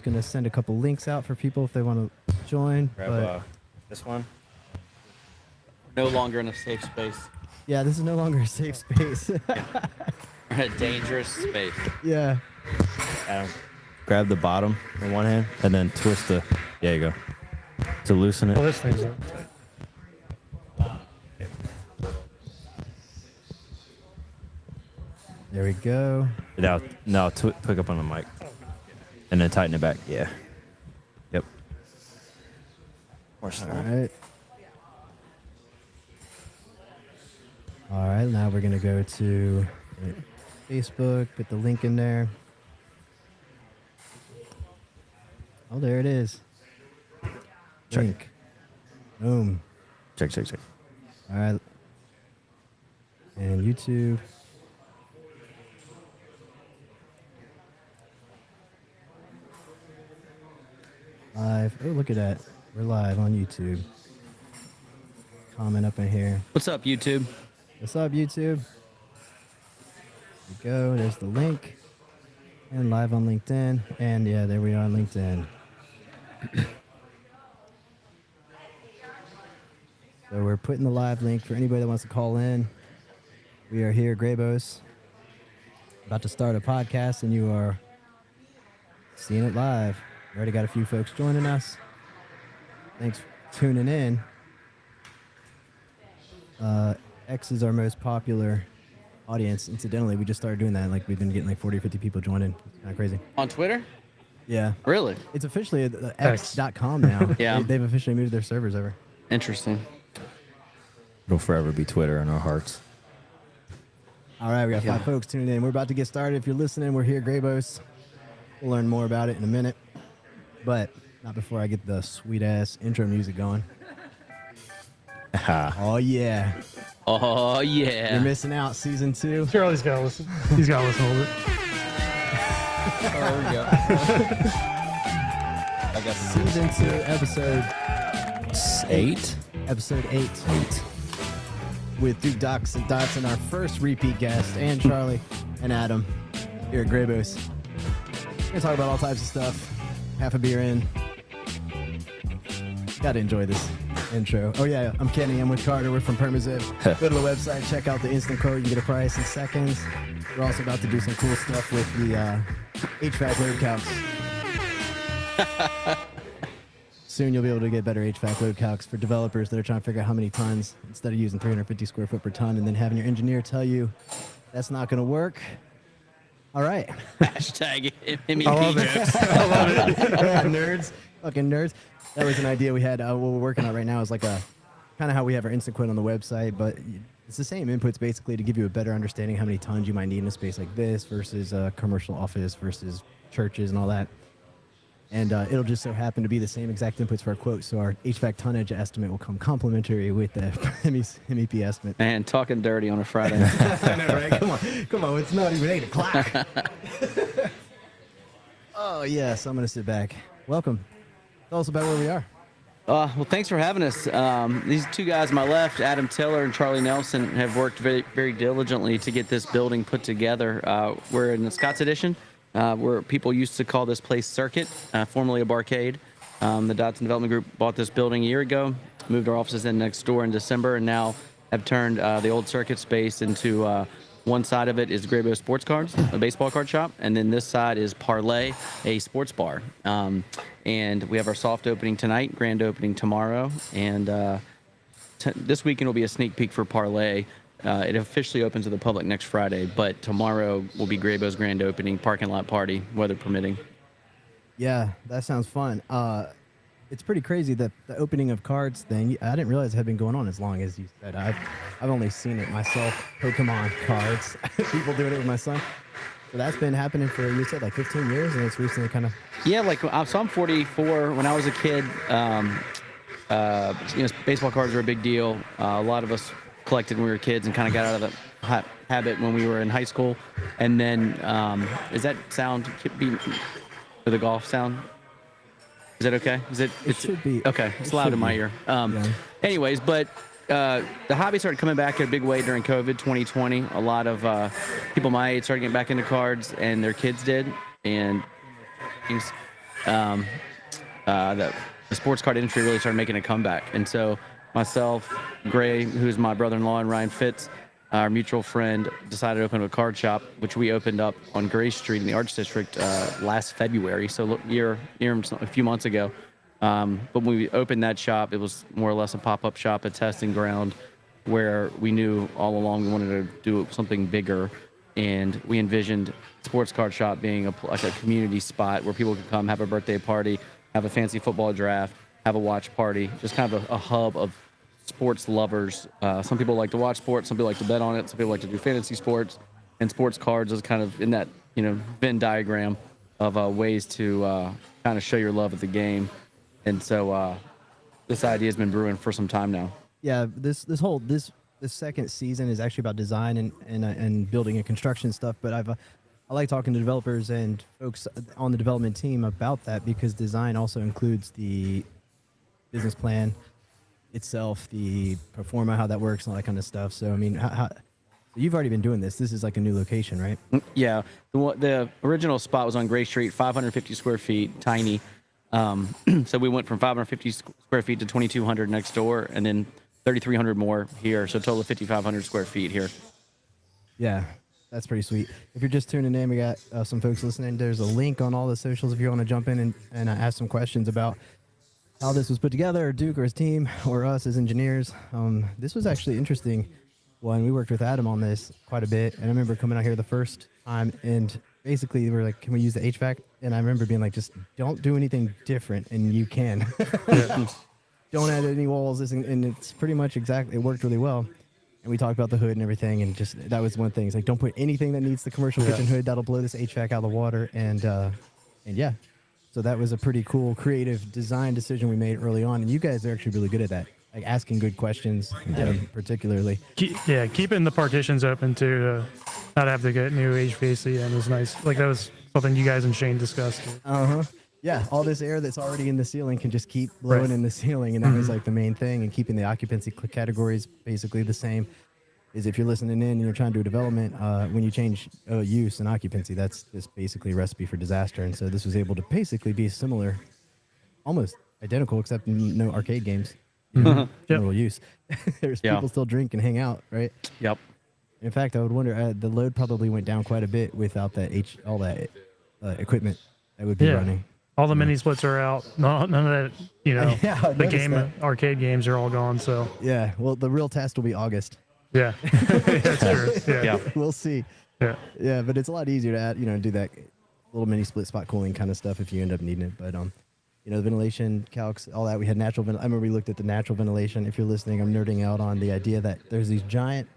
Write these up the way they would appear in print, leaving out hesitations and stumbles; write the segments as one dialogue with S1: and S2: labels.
S1: going to send a couple links out for people if they want to join.
S2: Grab this one.
S3: No longer in a safe space.
S1: Yeah, this is no longer a safe space.
S3: We're in a dangerous space.
S1: Yeah.
S2: Adam, grab the bottom in one hand and then twist the. There you go. To loosen it.
S4: Oh, this thing's up.
S1: There we go.
S2: Now pick up on the mic. And then tighten it back. Yeah. Yep. More
S1: All
S2: slow.
S1: right. All right, now we're going to go to Facebook, put the link in there. Oh, there it is. Link. Boom.
S2: Check.
S1: All right. And YouTube. Live. Oh, look at that. We're live on YouTube. Comment up in here.
S3: What's up, YouTube?
S1: What's up, YouTube? There we go. There's the link. And live on LinkedIn. And yeah, there we are on LinkedIn. So we're putting the live link for anybody that wants to call in. We are here, Graybos, about to start a podcast, and you are seeing it live. We already got a few folks joining us. Thanks for tuning in. X is our most popular audience. Incidentally, we just started doing that. Like, we've been getting like 40 or 50 people joining. It's kind of crazy.
S3: On Twitter?
S1: Yeah.
S3: Really?
S1: It's officially X.com now.
S3: Yeah.
S1: They've officially moved their servers over.
S3: Interesting.
S2: It'll forever be Twitter in our hearts.
S1: All right, we got 5 folks tuning in. We're about to get started. If you're listening, we're here, Graybos. We'll learn more about it in a minute. But not before I get the sweet-ass intro music going. Oh, yeah.
S3: Oh, yeah.
S1: You're missing out, Season 2.
S4: Charlie's got to listen. He's got to listen a little bit.
S3: There we go.
S2: I got
S1: Season 2, Episode
S2: 8.
S1: Episode 8. With Duke Docs and Dots and our first repeat guest, and Charlie and Adam here at Graybos. We're going to talk about all types of stuff. Half a beer in. Got to enjoy this intro. Oh, yeah, I'm Kenny. I'm with Carter. We're from Permazip. Go to the website. Check out the instant code. You can get a price in seconds. We're also about to do some cool stuff with the HVAC load calcs. Soon you'll be able to get better HVAC load calcs for developers that are trying to figure out how many tons instead of using 350 square foot per ton and then having your engineer tell you that's not going to work. All right.
S3: Hashtag MEP
S4: I love it.
S3: jokes.
S4: I love it.
S1: Yeah, nerds. Fucking nerds. That was an idea we had. What we're working on right now is like a kind of how we have our instant quote on the website, but it's the same inputs basically to give you a better understanding how many tons you might need in a space like this versus a commercial office versus churches and all that. And it'll just so happen to be the same exact inputs for our quote. So our HVAC tonnage estimate will come complementary with the MEP estimate.
S3: Man, talking dirty on a Friday.
S1: I know, right? Come on. It's not even 8 o'clock. Oh, yes. I'm going to sit back. Welcome. Tell us about where we are.
S3: Well, thanks for having us. These 2 guys on my left, Adam Tiller and Charlie Nelson, have worked very, very diligently to get this building put together. We're in the Scott's Edition, where people used to call this place Circuit, formerly a barcade. The Dotson Development Group bought this building a year ago, moved our offices in next door in December, and now have turned the old Circuit space into one side of it is Graybo Sports Cards, a baseball card shop, and then this side is Parlay, a sports bar. And we have our soft opening tonight, grand opening tomorrow, and this weekend will be a sneak peek for Parlay. It officially opens to the public next Friday, but tomorrow will be Graybo's grand opening, parking lot party, weather permitting.
S1: Yeah, that sounds fun. It's pretty crazy that the opening of cards thing. I didn't realize it had been going on as long as you said. I've only seen it myself. Pokemon cards, people doing it with my son. So that's been happening for, you said, like 15 years, and it's recently kind of.
S3: Yeah, like so I'm 44. When I was a kid, baseball cards were a big deal. A lot of us collected when we were kids and kind of got out of the habit when we were in high school. And then, is that sound for the golf sound? Is that okay?
S1: It should be.
S3: Okay, it's loud in my ear.
S1: Yeah.
S3: Anyways, but the hobby started coming back in a big way during COVID 2020. A lot of people my age started getting back into cards, and their kids did. And things the sports card industry really started making a comeback. And so myself, Gray, who's my brother-in-law, and Ryan Fitz, our mutual friend, decided to open a card shop, which we opened up on Gray Street in the Arts District last February, so a few months ago. But when we opened that shop, it was more or less a pop-up shop, a testing ground, where we knew all along we wanted to do something bigger, and we envisioned sports card shop being like a community spot where people could come, have a birthday party, have a fancy football draft, have a watch party, just kind of a hub of sports lovers. Some people like to watch sports, some people like to bet on it, some people like to do fantasy sports, and sports cards is kind of in that Venn diagram of ways to kind of show your love of the game. And so this idea has been brewing for some time now.
S1: Yeah, this second season is actually about design and building and construction stuff. But I like talking to developers and folks on the development team about that, because design also includes the business plan itself, the pro forma, how that works, and all that kind of stuff. So I mean, so you've already been doing this. This is like a new location, right?
S3: Yeah, the original spot was on Gray Street, 550 square feet, tiny. So we went from 550 square feet to 2,200 next door, and then 3,300 more here. So a total of 5,500 square feet here.
S1: Yeah, that's pretty sweet. If you're just tuning in, we got some folks listening. There's a link on all the socials if you want to jump in and ask some questions about how this was put together, or Duke or his team, or us as engineers. This was actually interesting one. We worked with Adam on this quite a bit, and I remember coming out here the first time, and basically we were like, can we use the HVAC? And I remember being like, just don't do anything different, and you can. Don't add any walls, and it's pretty much exactly, it worked really well. And we talked about the hood and everything, and just that was one thing. It's like, don't put anything that needs the commercial kitchen hood. That'll blow this HVAC out of the water. And yeah, so that was a pretty cool, creative design decision we made early on. And you guys are actually really good at that, like asking good questions, particularly.
S4: Keeping the partitions open to not have to get new HVAC in was nice. Like that was something you guys and Shane discussed.
S1: Yeah, all this air that's already in the ceiling can just keep blowing in the ceiling, and that was like the main thing. And keeping the occupancy categories basically the same. Is if you're listening in and you're trying to do a development, when you change use and occupancy, that's just basically a recipe for disaster. And so this was able to basically be similar, almost identical, except no arcade games. General use. There's people still drink and hang out, right?
S3: Yep.
S1: In fact, I would wonder, the load probably went down quite a bit without that all that equipment that would be running.
S4: All the mini splits are out. None of that, the game arcade games are all gone. So
S1: yeah, well, the real test will be August.
S4: Yeah, that's true. Yeah.
S1: We'll see. Yeah, but it's a lot easier to add, do that little mini split spot cooling kind of stuff if you end up needing it. But the ventilation calcs, all that. We had natural. I remember we looked at the natural ventilation. If you're listening, I'm nerding out on the idea that there's these giant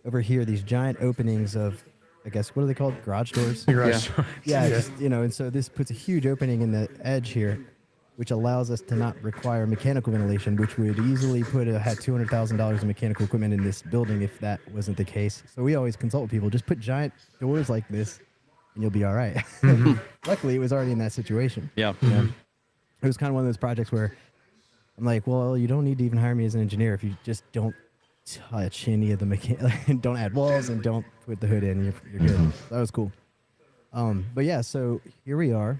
S1: openings of, I guess, what are they called? Garage doors?
S4: Garage doors.
S1: Yeah, just, and so this puts a huge opening in the edge here, which allows us to not require mechanical ventilation, which would easily had $200,000 in mechanical equipment in this building if that wasn't the case. So we always consult with people, just put giant doors like this and you'll be all right. Luckily, it was already in that situation.
S3: Yeah.
S1: It was kind of one of those projects where I'm like, well, you don't need to even hire me as an engineer if you just don't touch any of the don't add walls and don't put the hood in. You're good. That was cool. But yeah, so here we are.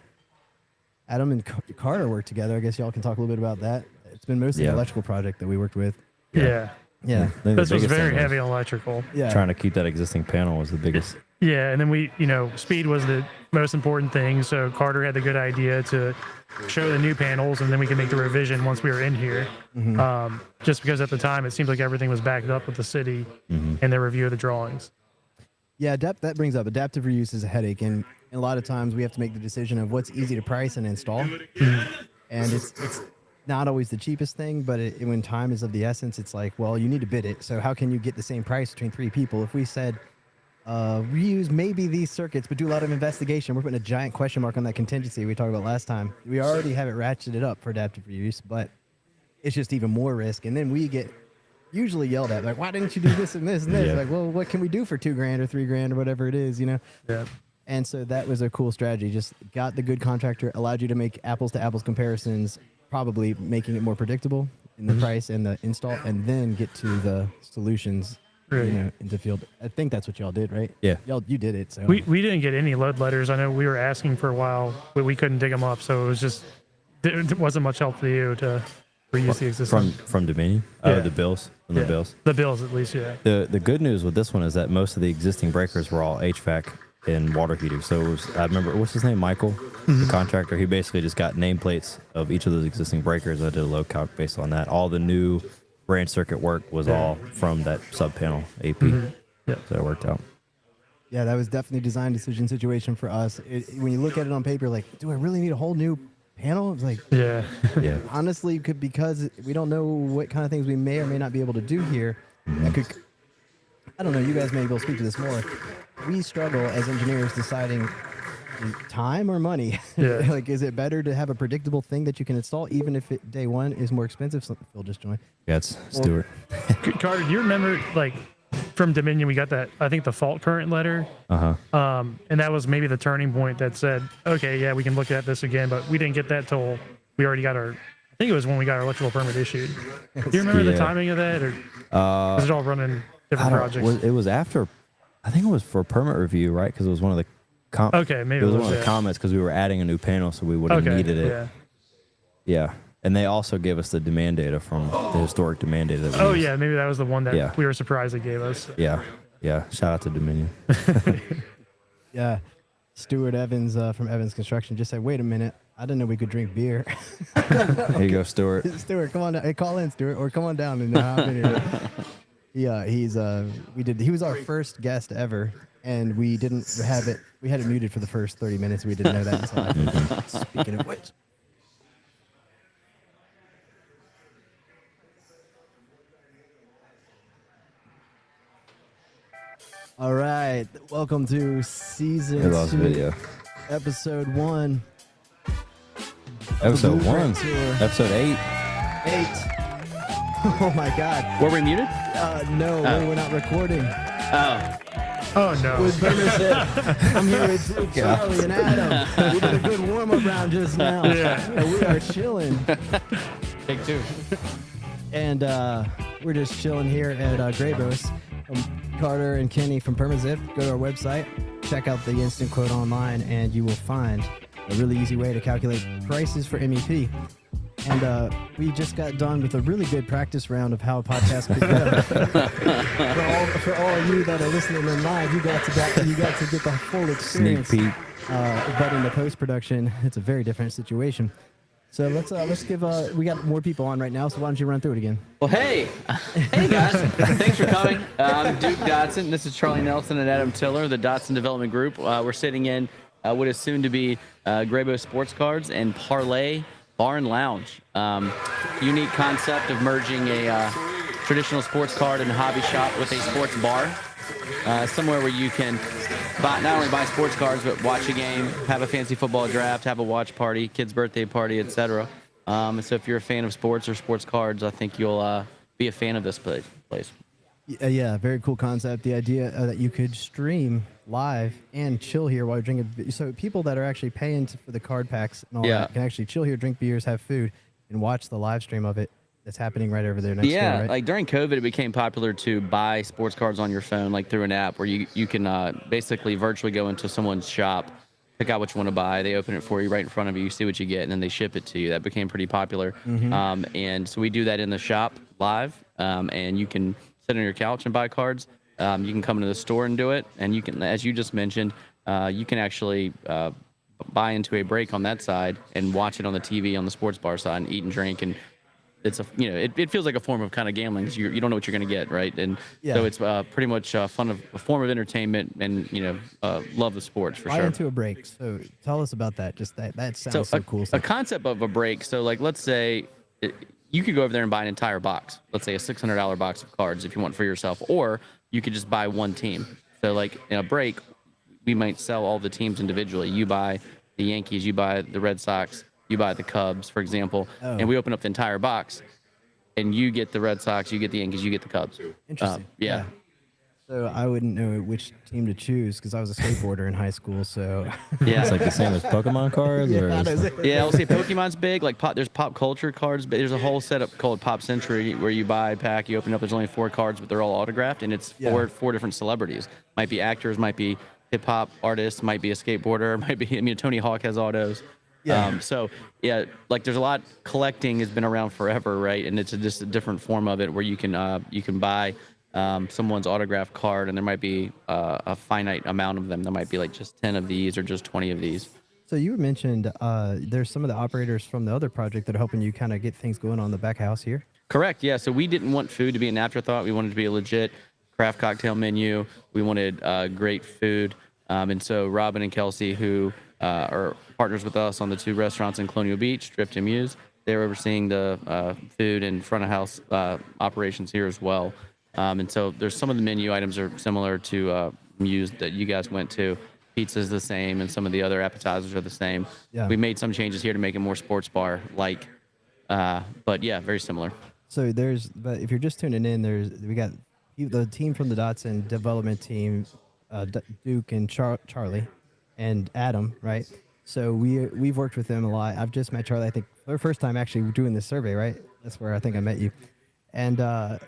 S1: Adam and Carter worked together. I guess y'all can talk a little bit about that. It's been mostly an electrical project that we worked with.
S4: Yeah.
S2: This
S4: was very heavy electrical.
S1: Yeah.
S2: Trying to keep that existing panel was the biggest.
S4: Yeah, and then we, speed was the most important thing. So Carter had the good idea to show the new panels, and then we could make the revision once we were in here. Just because at the time it seemed like everything was backed up with the city and their review of the drawings.
S1: Yeah, that brings up adaptive reuse is a headache, and a lot of times we have to make the decision of what's easy to price and install. And it's not always the cheapest thing, but when time is of the essence, it's like, well, you need to bid it. So how can you get the same price between three people? If we said reuse maybe these circuits, but do a lot of investigation, we're putting a giant question mark on that contingency we talked about last time. We already have it ratcheted up for adaptive reuse, but it's just even more risk. And then we get usually yelled at, like, why didn't you do this and this and this? Like, well, what can we do for $2,000 or $3,000 or whatever it is, Yeah. And so that was a cool strategy. Just got the good contractor, allowed you to make apples to apples comparisons, probably making it more predictable in the price and the install, and then get to the solutions
S4: Right.
S1: into field. I think that's what y'all did, right?
S2: Yeah.
S1: You did it. So
S4: We didn't get any load letters. I know we were asking for a while, but we couldn't dig them up. So it was just there wasn't much help for you to reuse the existing.
S2: From Dominion.
S4: Yeah.
S2: The Bills. From the Bills.
S4: The Bills, at least, yeah.
S2: The good news with this one is that most of the existing breakers were all HVAC and water heaters. So it was, I remember, what's his name, Michael, the contractor. He basically just got nameplates of each of those existing breakers. I did a load calc based on that. All the new branch circuit work was all from that sub panel AP.
S4: Yeah.
S2: So it worked out.
S1: yeah, that was definitely a design decision situation for us. When you look at it on paper, like, do I really need a whole new panel? It's like,
S4: Yeah.
S2: Yeah.
S1: honestly, because we don't know what kind of things we may or may not be able to do here. I don't know. You guys may be able to speak to this more. We struggle as engineers deciding time or money.
S4: Yeah.
S1: Like, is it better to have a predictable thing that you can install, even if day one is more expensive? Phil just joined.
S2: Yeah, it's Stewart.
S4: Carter, do you remember, like, from Dominion, we got that, I think, the fault current letter? And that was maybe the turning point that said, okay, yeah, we can look at this again, but we didn't get that till we already got I think it was when we got our electrical permit issued. Do you remember the
S2: Yeah.
S4: timing of that, or was it all running different projects?
S2: It was after, I think it was for permit review, right? Because it was one of the
S4: Okay, maybe
S2: it was
S4: it
S2: one
S4: was,
S2: of the
S4: yeah.
S2: comments because we were adding a new panel, so we would have
S4: Okay,
S2: needed it.
S4: yeah.
S2: Yeah. And they also gave us the demand data from the historic demand data. That we
S4: Oh,
S2: used.
S4: yeah, maybe that was the one that
S2: Yeah.
S4: we were surprised they gave us.
S2: Yeah. Yeah. Shout out to Dominion.
S1: Yeah. Stuart Evans from Evans Construction just said, wait a minute. I didn't know we could drink beer.
S2: Here you go, Stuart.
S1: Stuart, come on down. Hey, call in, Stuart, or come on down and hop in here. Yeah, he was our first guest ever, and we didn't have it. We had it muted for the first 30 minutes. We didn't know that until speaking of which. All right, welcome to season
S2: Here lost
S1: 2,
S2: video.
S1: episode 1.
S2: Episode
S1: Blueprint
S2: 1.
S1: Tour.
S2: Episode 8.
S1: 8. Oh my God.
S3: Were we muted?
S1: No, we're not recording.
S3: Oh,
S4: Oh, no.
S1: With Burner I'm here with Charlie and Adam. We did a good warm-up round just now.
S4: Yeah.
S1: We are chilling.
S3: take 2.
S1: And we're just chilling here at Graybos. Carter and Kenny from Permazip. Go to our website, check out the instant quote online, and you will find a really easy way to calculate prices for MEP. And we just got done with a really good practice round of how a podcast could go. for all of you that are listening in live, you got to get the full experience.
S2: Sneak peek.
S1: But in the post-production, it's a very different situation. So let's give we got more people on right now. So why don't you run through it again?
S3: Well, hey guys, thanks for coming. I'm Duke Dotson. This is Charlie Nelson and Adam Tiller, the Dotson Development Group. We're sitting in what is soon to be Graybo Sports Cards and Parlay Bar and Lounge. Unique concept of merging a traditional sports card and hobby shop with a sports bar. Somewhere where you can not only buy sports cards, but watch a game, have a fancy football draft, have a watch party, kid's birthday party, etc. So if you're a fan of sports or sports cards, I think you'll be a fan of this place.
S1: Yeah, very cool concept. The idea that you could stream live and chill here while you're drinking. So people that are actually paying for the card packs and all that can actually chill here, drink beers, have food, and watch the live stream of it. That's happening right over there next door, right?
S3: Like during COVID, it became popular to buy sports cards on your phone, like through an app where you can basically virtually go into someone's shop, pick out what you want to buy. They open it for you right in front of you. You see what you get, and then they ship it to you. That became pretty popular. And so we do that in the shop live, and you can sit on your couch and buy cards. You can come into the store and do it, and you can, as you just mentioned, you can actually buy into a break on that side and watch it on the TV on the sports bar side and eat and drink. And it's it feels like a form of kind of gambling because you don't know what you're going to get, right? And so it's pretty much a form of entertainment, and love the sports for
S1: Buy
S3: sure.
S1: into a break. So tell us about that. Just that sounds so cool.
S3: A concept of a break. So like, let's say you could go over there and buy an entire box. Let's say a $600 box of cards if you want for yourself, or you could just buy one team. So like in a break, we might sell all the teams individually. You buy the Yankees, you buy the Red Sox, you buy the Cubs, for example, and we open up the entire box, and you get the Red Sox, you get the Yankees, you get the Cubs.
S1: Interesting.
S3: Yeah.
S1: So I wouldn't know which team to choose because I was a skateboarder in high school. So
S3: Yeah.
S2: It's like the same as Pokemon cards, or
S1: Yeah,
S2: it's
S1: that's
S2: like-
S1: it.
S3: Yeah, I'll say Pokemon's big. Like there's pop culture cards, but there's a whole setup called Pop Century where you buy a pack, you open up. There's only 4 cards, but they're all autographed, and it's
S1: Yeah.
S3: four different celebrities. Might be actors, might be hip hop artists, might be a skateboarder, might be. I mean, Tony Hawk has autos.
S1: Yeah.
S3: So yeah, like there's a lot. Collecting has been around forever, right? And it's just a different form of it where you can buy someone's autographed card, and there might be a finite amount of them. There might be like just 10 of these or just 20 of these.
S1: So you mentioned there's some of the operators from the other project that are helping you kind of get things going on the back house here.
S3: Correct. Yeah. So we didn't want food to be an afterthought. We wanted it to be a legit craft cocktail menu. We wanted great food. And so Robin and Kelsey, who are partners with us on the 2 restaurants in Colonial Beach, Drift and Muse, they're overseeing the food and front of house operations here as well. And so there's some of the menu items are similar to Muse that you guys went to. Pizza's the same, and some of the other appetizers are the same.
S1: Yeah.
S3: We made some changes here to make it more sports bar like, but yeah, very similar.
S1: So but if you're just tuning in, we got the team from the Dotson development team, Duke and Charlie, and Adam, right? So we've worked with them a lot. I've just met Charlie, I think, for the first time actually doing this survey, right? That's where I think I met you. And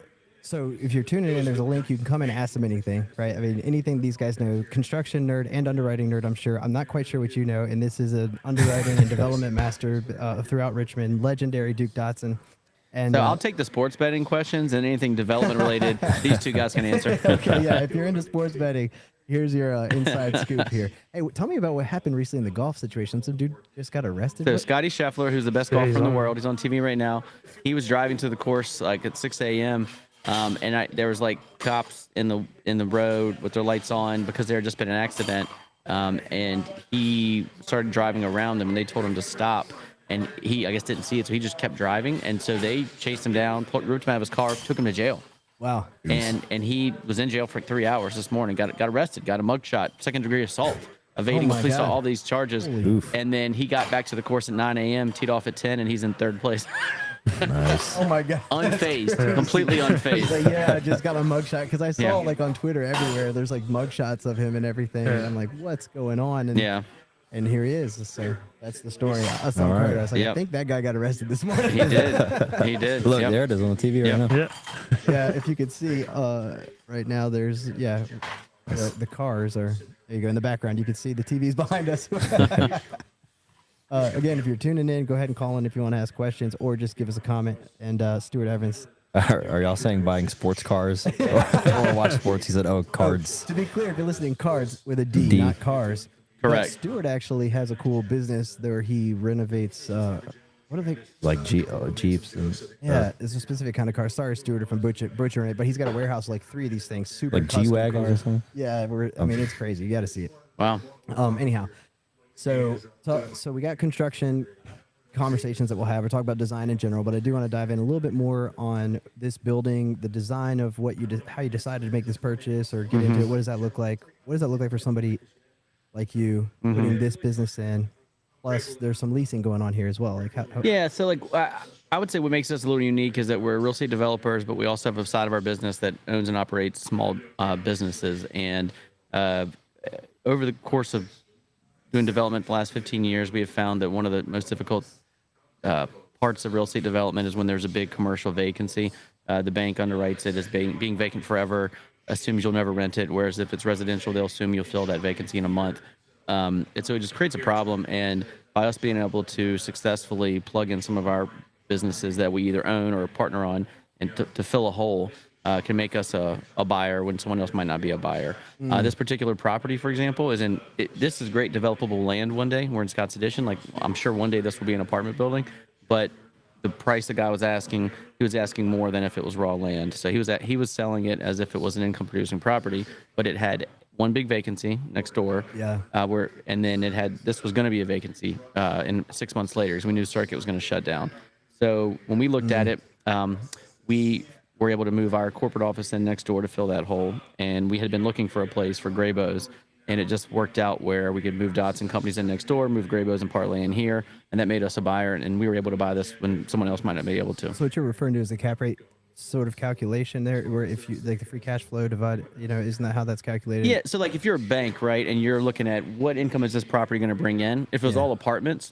S1: so if you're tuning in, there's a link. You can come and ask them anything, right? I mean, anything these guys know. Construction nerd and underwriting nerd, I'm sure. I'm not quite sure what you know. And this is an underwriting and development master throughout Richmond, legendary Duke Dotson. And
S3: So I'll take the sports betting questions and anything development related. These 2 guys can answer.
S1: okay, yeah, if you're into sports betting, here's your inside scoop here. Hey, tell me about what happened recently in the golf situation. Some dude just got arrested.
S3: So
S1: What?
S3: Scotty Scheffler, who's the best
S4: Yeah,
S3: golfer
S4: he's
S3: in the
S4: on.
S3: world, he's on TV right now. He was driving to the course like at 6 a.m. And there was like cops in the road with their lights on because there had just been an accident. And he started driving around them, and they told him to stop. And he, I guess, didn't see it, so he just kept driving. And so they chased him down, ripped him out of his car, took him to jail.
S1: Wow.
S3: And he was in jail for 3 hours this morning. Got arrested, got a mugshot, 2nd-degree assault, evading
S1: my
S3: police,
S1: God.
S3: all these charges.
S2: Oof.
S3: And then he got back to the course at 9 a.m., teed off at 10, and he's in 3rd place.
S2: Nice.
S1: Oh my God.
S3: Unfazed, completely
S1: He's
S3: unfazed.
S1: like, yeah, I just got a mugshot because I saw
S3: Yeah.
S1: like on Twitter everywhere. There's like mugshots of him and everything. And I'm like, what's going on? And
S3: Yeah,
S1: And here he is. So that's the story. I saw
S2: All right.
S1: Carter. I was like, I
S3: Yep.
S1: think that guy got arrested this morning.
S3: he did. He did.
S2: Look,
S3: Yep.
S2: there it is on the TV right
S3: Yep.
S2: now.
S4: Yeah.
S1: Yeah, if you could see, right now there's the cars are there. You go in the background. You can see the TVs behind us. Again, if you're tuning in, go ahead and call in if you want to ask questions or just give us a comment. And Stuart Evans.
S2: Are y'all saying buying sports cars or watch sports? He said, "Oh, cards."
S1: To be clear, if you're listening, cards with a D,
S2: D.
S1: not cars. But
S3: Correct.
S1: Stuart actually has a cool business where he renovates. What are they?
S2: Like Jeeps and
S1: Yeah, it's a specific kind of car. Sorry, Stuart, if I'm butchering it, but he's got a warehouse of like 3 of these things. Super
S2: like
S1: custom
S2: G-Wagons or
S1: cars.
S2: something.
S1: Yeah, I mean it's crazy. You got to see it.
S3: Wow.
S1: Anyhow, so we got construction conversations that we'll have. We'll talk about design in general, but I do want to dive in a little bit more on this building, the design of what how you decided to make this purchase or get into it. What does that look like? What does that look like for somebody like you putting this business in? Plus, there's some leasing going on here as well. Like, how
S3: Yeah, so like I would say what makes us a little unique is that we're real estate developers, but we also have a side of our business that owns and operates small businesses. And over the course of doing development the last 15 years, we have found that one of the most difficult parts of real estate development is when there's a big commercial vacancy. The bank underwrites it as being vacant forever, assumes you'll never rent it, whereas if it's residential, they'll assume you'll fill that vacancy in a month. And so it just creates a problem. And by us being able to successfully plug in some of our businesses that we either own or partner on and to fill a hole can make us a buyer when someone else might not be a buyer. This particular property, for example, this is great developable land one day. We're in Scott's Addition. Like, I'm sure one day this will be an apartment building, but the price the guy was asking, he was asking more than if it was raw land. So he was selling it as if it was an income producing property, but it had one big vacancy next door.
S1: Yeah.
S3: And then this was going to be a vacancy, and 6 months later, because we knew Circuit was going to shut down. So when we looked at it, we were able to move our corporate office in next door to fill that hole. And we had been looking for a place for Graybos, and it just worked out where we could move Dotson companies in next door, move Graybos and Parlay in here, and that made us a buyer. And we were able to buy this when someone else might not be able to.
S1: So what you're referring to is the cap rate sort of calculation there, where if you like the free cash flow divide, isn't that how that's calculated?
S3: Yeah. So like if you're a bank, right, and you're looking at what income is this property going to bring in? If it was all apartments,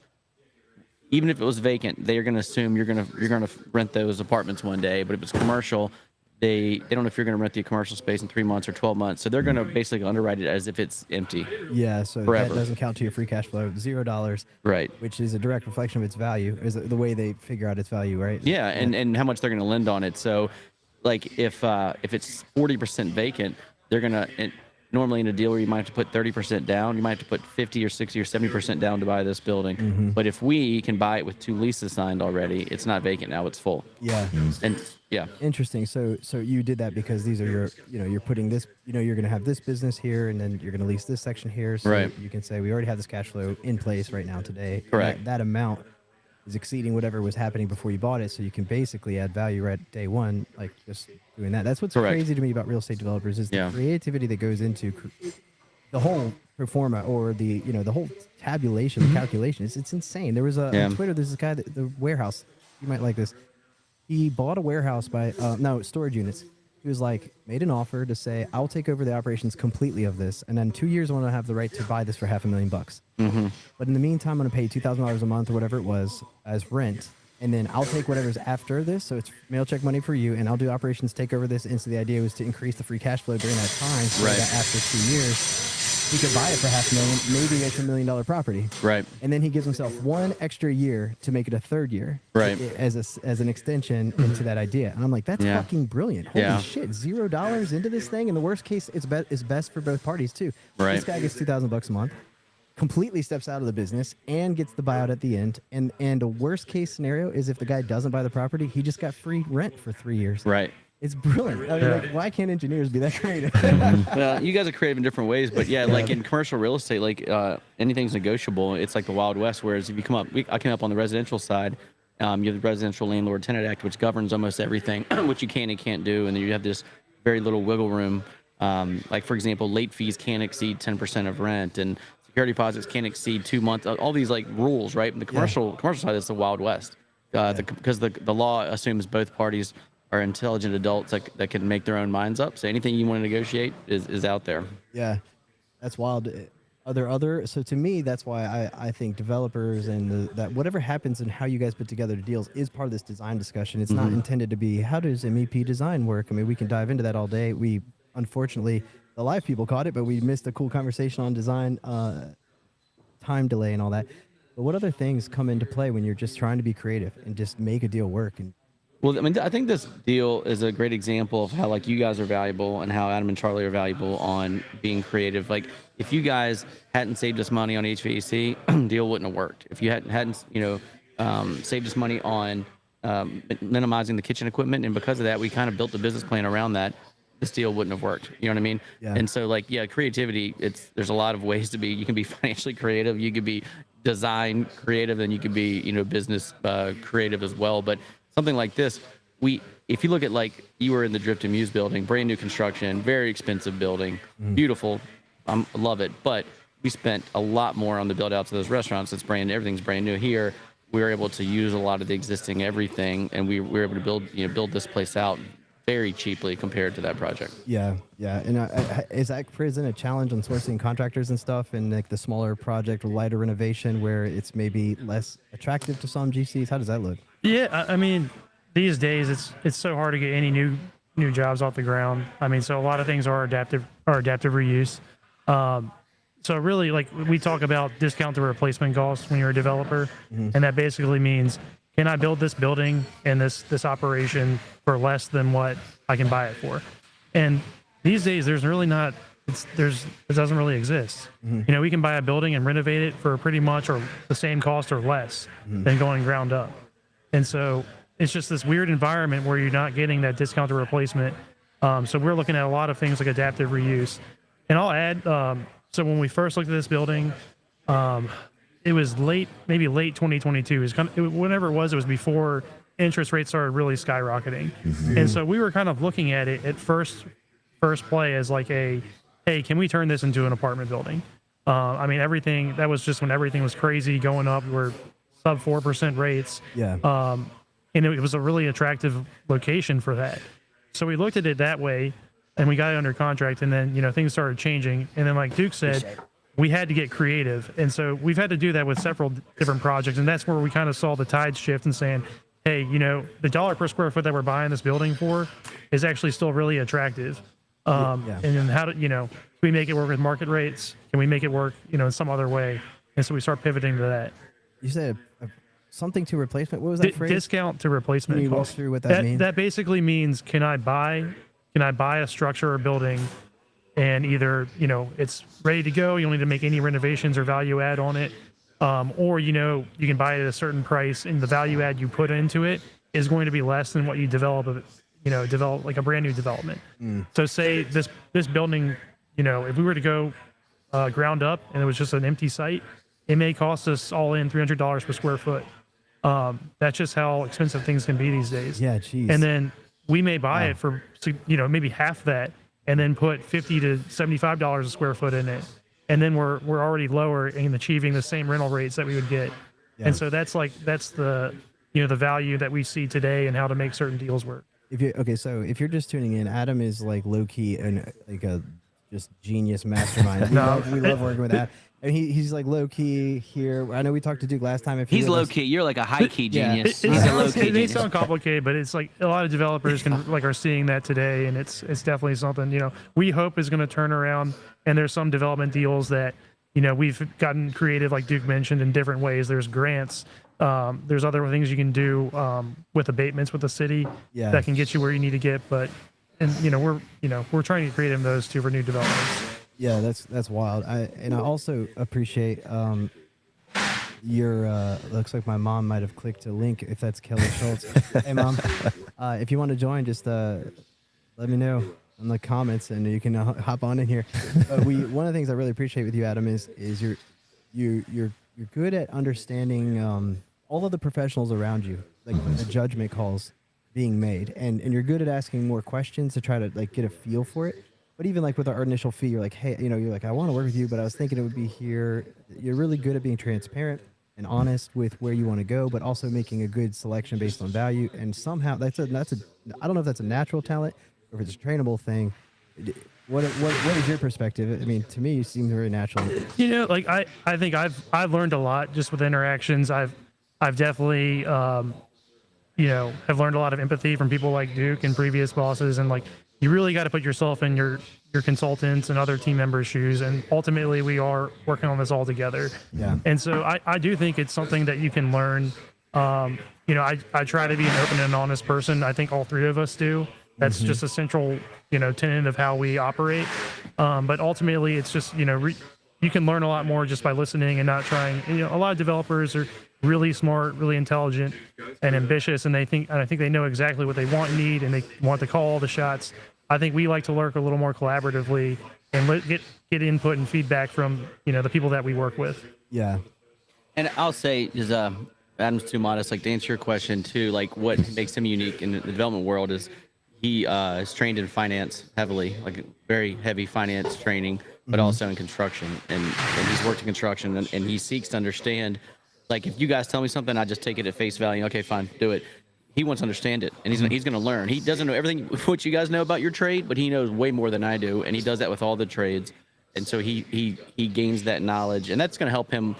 S3: even if it was vacant, they are going to assume you're going to rent those apartments one day. But if it's commercial, they don't know if you're going to rent the commercial space in 3 months or 12 months. So they're going to basically underwrite it as if it's empty.
S1: Yeah, so
S3: Forever.
S1: that doesn't count to your free cash flow, $0,
S3: Right.
S1: which is a direct reflection of its value, is the way they figure out its value, right?
S3: Yeah, and how much they're going to lend on it. So, like if it's 40% vacant, they're going to normally in a deal where you might have to put 30% down, you might have to put 50 or 60 or 70% down to buy this building. But if we can buy it with 2 leases signed already, it's not vacant now; it's full.
S1: Yeah.
S3: And yeah,
S1: Interesting. So you did that because these are your, you're putting this, you're going to have this business here, and then you're going to lease this section here. So
S3: Right.
S1: you can say we already have this cash flow in place right now today. and
S3: Correct.
S1: That amount is exceeding whatever was happening before you bought it. So you can basically add value right at day one, like just doing that. That's what's
S3: Correct.
S1: crazy to me about real estate developers is the
S3: Yeah.
S1: creativity that goes into the whole pro forma or the, the whole tabulation, the calculation. It's insane. There was
S3: Yeah.
S1: on Twitter, there's this guy, the warehouse. You might like this. He bought a warehouse storage units. He was like, made an offer to say, I'll take over the operations completely of this. And then 2 years, I want to have the right to buy this for $500,000. But in the meantime, I'm going to pay $2,000 a month or whatever it was as rent. And then I'll take whatever's after this. So it's mail check money for you. And I'll do operations, take over this. And so the idea was to increase the free cash flow during that time. So
S3: Right.
S1: that after 2 years, he could buy it for $500,000. Maybe it's $1 million property.
S3: right.
S1: And then he gives himself 1 extra year to make it a 3rd year,
S3: Right.
S1: As an extension into that idea. And I'm like, that's
S3: Yeah.
S1: fucking brilliant. Holy
S3: Yeah.
S1: shit, $0 into this thing. In the worst case, it's best for both parties too.
S3: Right.
S1: This guy gets $2,000 a month, completely steps out of the business, and gets the buyout at the end. And a worst case scenario is if the guy doesn't buy the property, he just got free rent for 3 years.
S3: Right.
S1: It's brilliant. I mean, like, why can't engineers be that creative?
S3: Well, you guys are creative in different ways, but yeah, like in commercial real estate, like anything's negotiable. It's like the Wild West. Whereas if you come up, I came up on the residential side. You have the Residential Landlord Tenant Act, which governs almost everything, which you can and can't do, and then you have this very little wiggle room. Like for example, late fees can't exceed 10% of rent, and security deposits can't exceed 2 months. All these like rules, right? In the commercial side, it's the Wild West, because the law assumes both parties are intelligent adults that can make their own minds up. So anything you want to negotiate is out there.
S1: Yeah, that's wild. Are there other? So to me, that's why I think developers and that whatever happens and how you guys put together the deals is part of this design discussion. It's not intended to be how does MEP design work. I mean, we can dive into that all day. We unfortunately the live people caught it, but we missed a cool conversation on design, time delay, and all that. But what other things come into play when you're just trying to be creative and just make a deal work? And
S3: Well, I mean, I think this deal is a great example of how like you guys are valuable and how Adam and Charlie are valuable on being creative. Like if you guys hadn't saved us money on HVAC, deal wouldn't have worked. If you hadn't saved us money on minimizing the kitchen equipment, and because of that, we kind of built the business plan around that, this deal wouldn't have worked. You know what I mean?
S1: Yeah.
S3: And so like, yeah, creativity, there's a lot of ways to be. You can be financially creative, you could be design creative, and you could be, business creative as well. But something like this, if you look at like you were in the Drift and Muse building, brand new construction, very expensive building, beautiful, love it. But we spent a lot more on the build outs of those restaurants. Everything's brand new here. We were able to use a lot of the existing everything, and we were able to build this place out very cheaply compared to that project.
S1: yeah. And is that present a challenge on sourcing contractors and stuff, and like the smaller project or lighter renovation where it's maybe less attractive to some GCs? How does that look?
S4: Yeah, I mean, these days it's so hard to get any new jobs off the ground. I mean, so a lot of things are adaptive reuse. So really, like we talk about discount to replacement costs when you're a developer, and that basically means can I build this building and this operation for less than what I can buy it for? And these days, there's really not. It doesn't really exist. We can buy a building and renovate it for pretty much or the same cost or less than going ground up. And so it's just this weird environment where you're not getting that discount to replacement. So we're looking at a lot of things like adaptive reuse. And I'll add, so when we first looked at this building, it was maybe late 2022. Whenever it was before interest rates started really skyrocketing. And so we were kind of looking at it at first play as like hey, can we turn this into an apartment building? I mean, that was just when everything was crazy going up. We're sub 4% rates.
S1: Yeah.
S4: and it was a really attractive location for that. So we looked at it that way, and we got it under contract, and then things started changing, and then like Duke said, we had to get creative, and so we've had to do that with several different projects, and that's where we kind of saw the tide shift and saying, hey, the dollar per square foot that we're buying this building for is actually still really attractive. And then how do can we make it work with market rates? Can we make it work in some other way? And so we start pivoting to that.
S1: You said something to replacement. What was that phrase?
S4: Discount to replacement.
S1: Can you walk
S4: cost.
S1: through what that means?
S4: That basically means can I buy a structure or building, and either it's ready to go, you don't need to make any renovations or value add on it, or you can buy it at a certain price, and the value add you put into it is going to be less than what you develop like a brand new development. So say this building, if we were to go ground up and it was just an empty site, it may cost us all in $300 per square foot. That's just how expensive things can be these days.
S1: Yeah, geez.
S4: And then we may buy it for maybe half that, and then put $50 to $75 a square foot in it, and then we're already lower and achieving the same rental rates that we would get. And so that's the the value that we see today and how to make certain deals work.
S1: So if you're just tuning in, Adam is like low key and like a just genius mastermind. We love working with Adam. And he's like low key here. I know we talked to Duke last time. If
S3: He's low key. You're like a high key genius.
S4: It
S3: He's a low key
S4: may
S3: genius.
S4: sound complicated, but it's like a lot of developers are seeing that today, and it's definitely something we hope is going to turn around. And there's some development deals that we've gotten creative, like Duke mentioned, in different ways. There's grants. There's other things you can do with abatements with the city that can get you where you need to get. But we're trying to get creative in those too for new developments.
S1: Yeah, that's wild. I also appreciate your. Looks like my mom might have clicked a link. If that's Kelly Schultz, hey mom, if you want to join, just let me know in the comments, and you can hop on in here. One of the things I really appreciate with you, Adam, is you're good at understanding all of the professionals around you, like the judgment calls being made, and you're good at asking more questions to try to like get a feel for it. But even like with our initial fee, you're like, hey, you're like, I want to work with you, but I was thinking it would be here. You're really good at being transparent and honest with where you want to go, but also making a good selection based on value. And somehow that's a I don't know if that's a natural talent or if it's a trainable thing. What is your perspective? I mean, to me, you seem very natural.
S4: Like I think I've learned a lot just with interactions. I've definitely have learned a lot of empathy from people like Duke and previous bosses, and like you really got to put yourself in your consultants and other team members' shoes, and ultimately we are working on this all together.
S1: Yeah.
S4: And so I do think it's something that you can learn. I try to be an open and honest person. I think all three of us do. That's just a central tenet of how we operate. But ultimately it's just you can learn a lot more just by listening and not trying. A lot of developers are really smart, really intelligent, and ambitious, and I think they know exactly what they want and need, and they want to call all the shots. I think we like to work a little more collaboratively and get input and feedback from the people that we work with.
S1: Yeah.
S3: And I'll say, is Adam's too modest. Like to answer your question too, like what makes him unique in the development world is he is trained in finance heavily, like very heavy finance training, but also in construction, and he's worked in construction, and he seeks to understand. Like if you guys tell me something, I just take it at face value. Okay, fine, do it. He wants to understand it, and he's going to learn. He doesn't know everything what you guys know about your trade, but he knows way more than I do, and he does that with all the trades. And so he gains that knowledge, and that's going to help him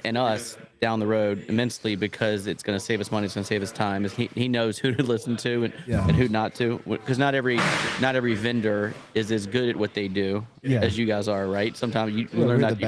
S3: and us down the road immensely, because it's going to save us money. It's going to save us time. He knows who to listen to and who not to, because not every vendor is as good at what they do as you guys are, right? Sometimes you learn that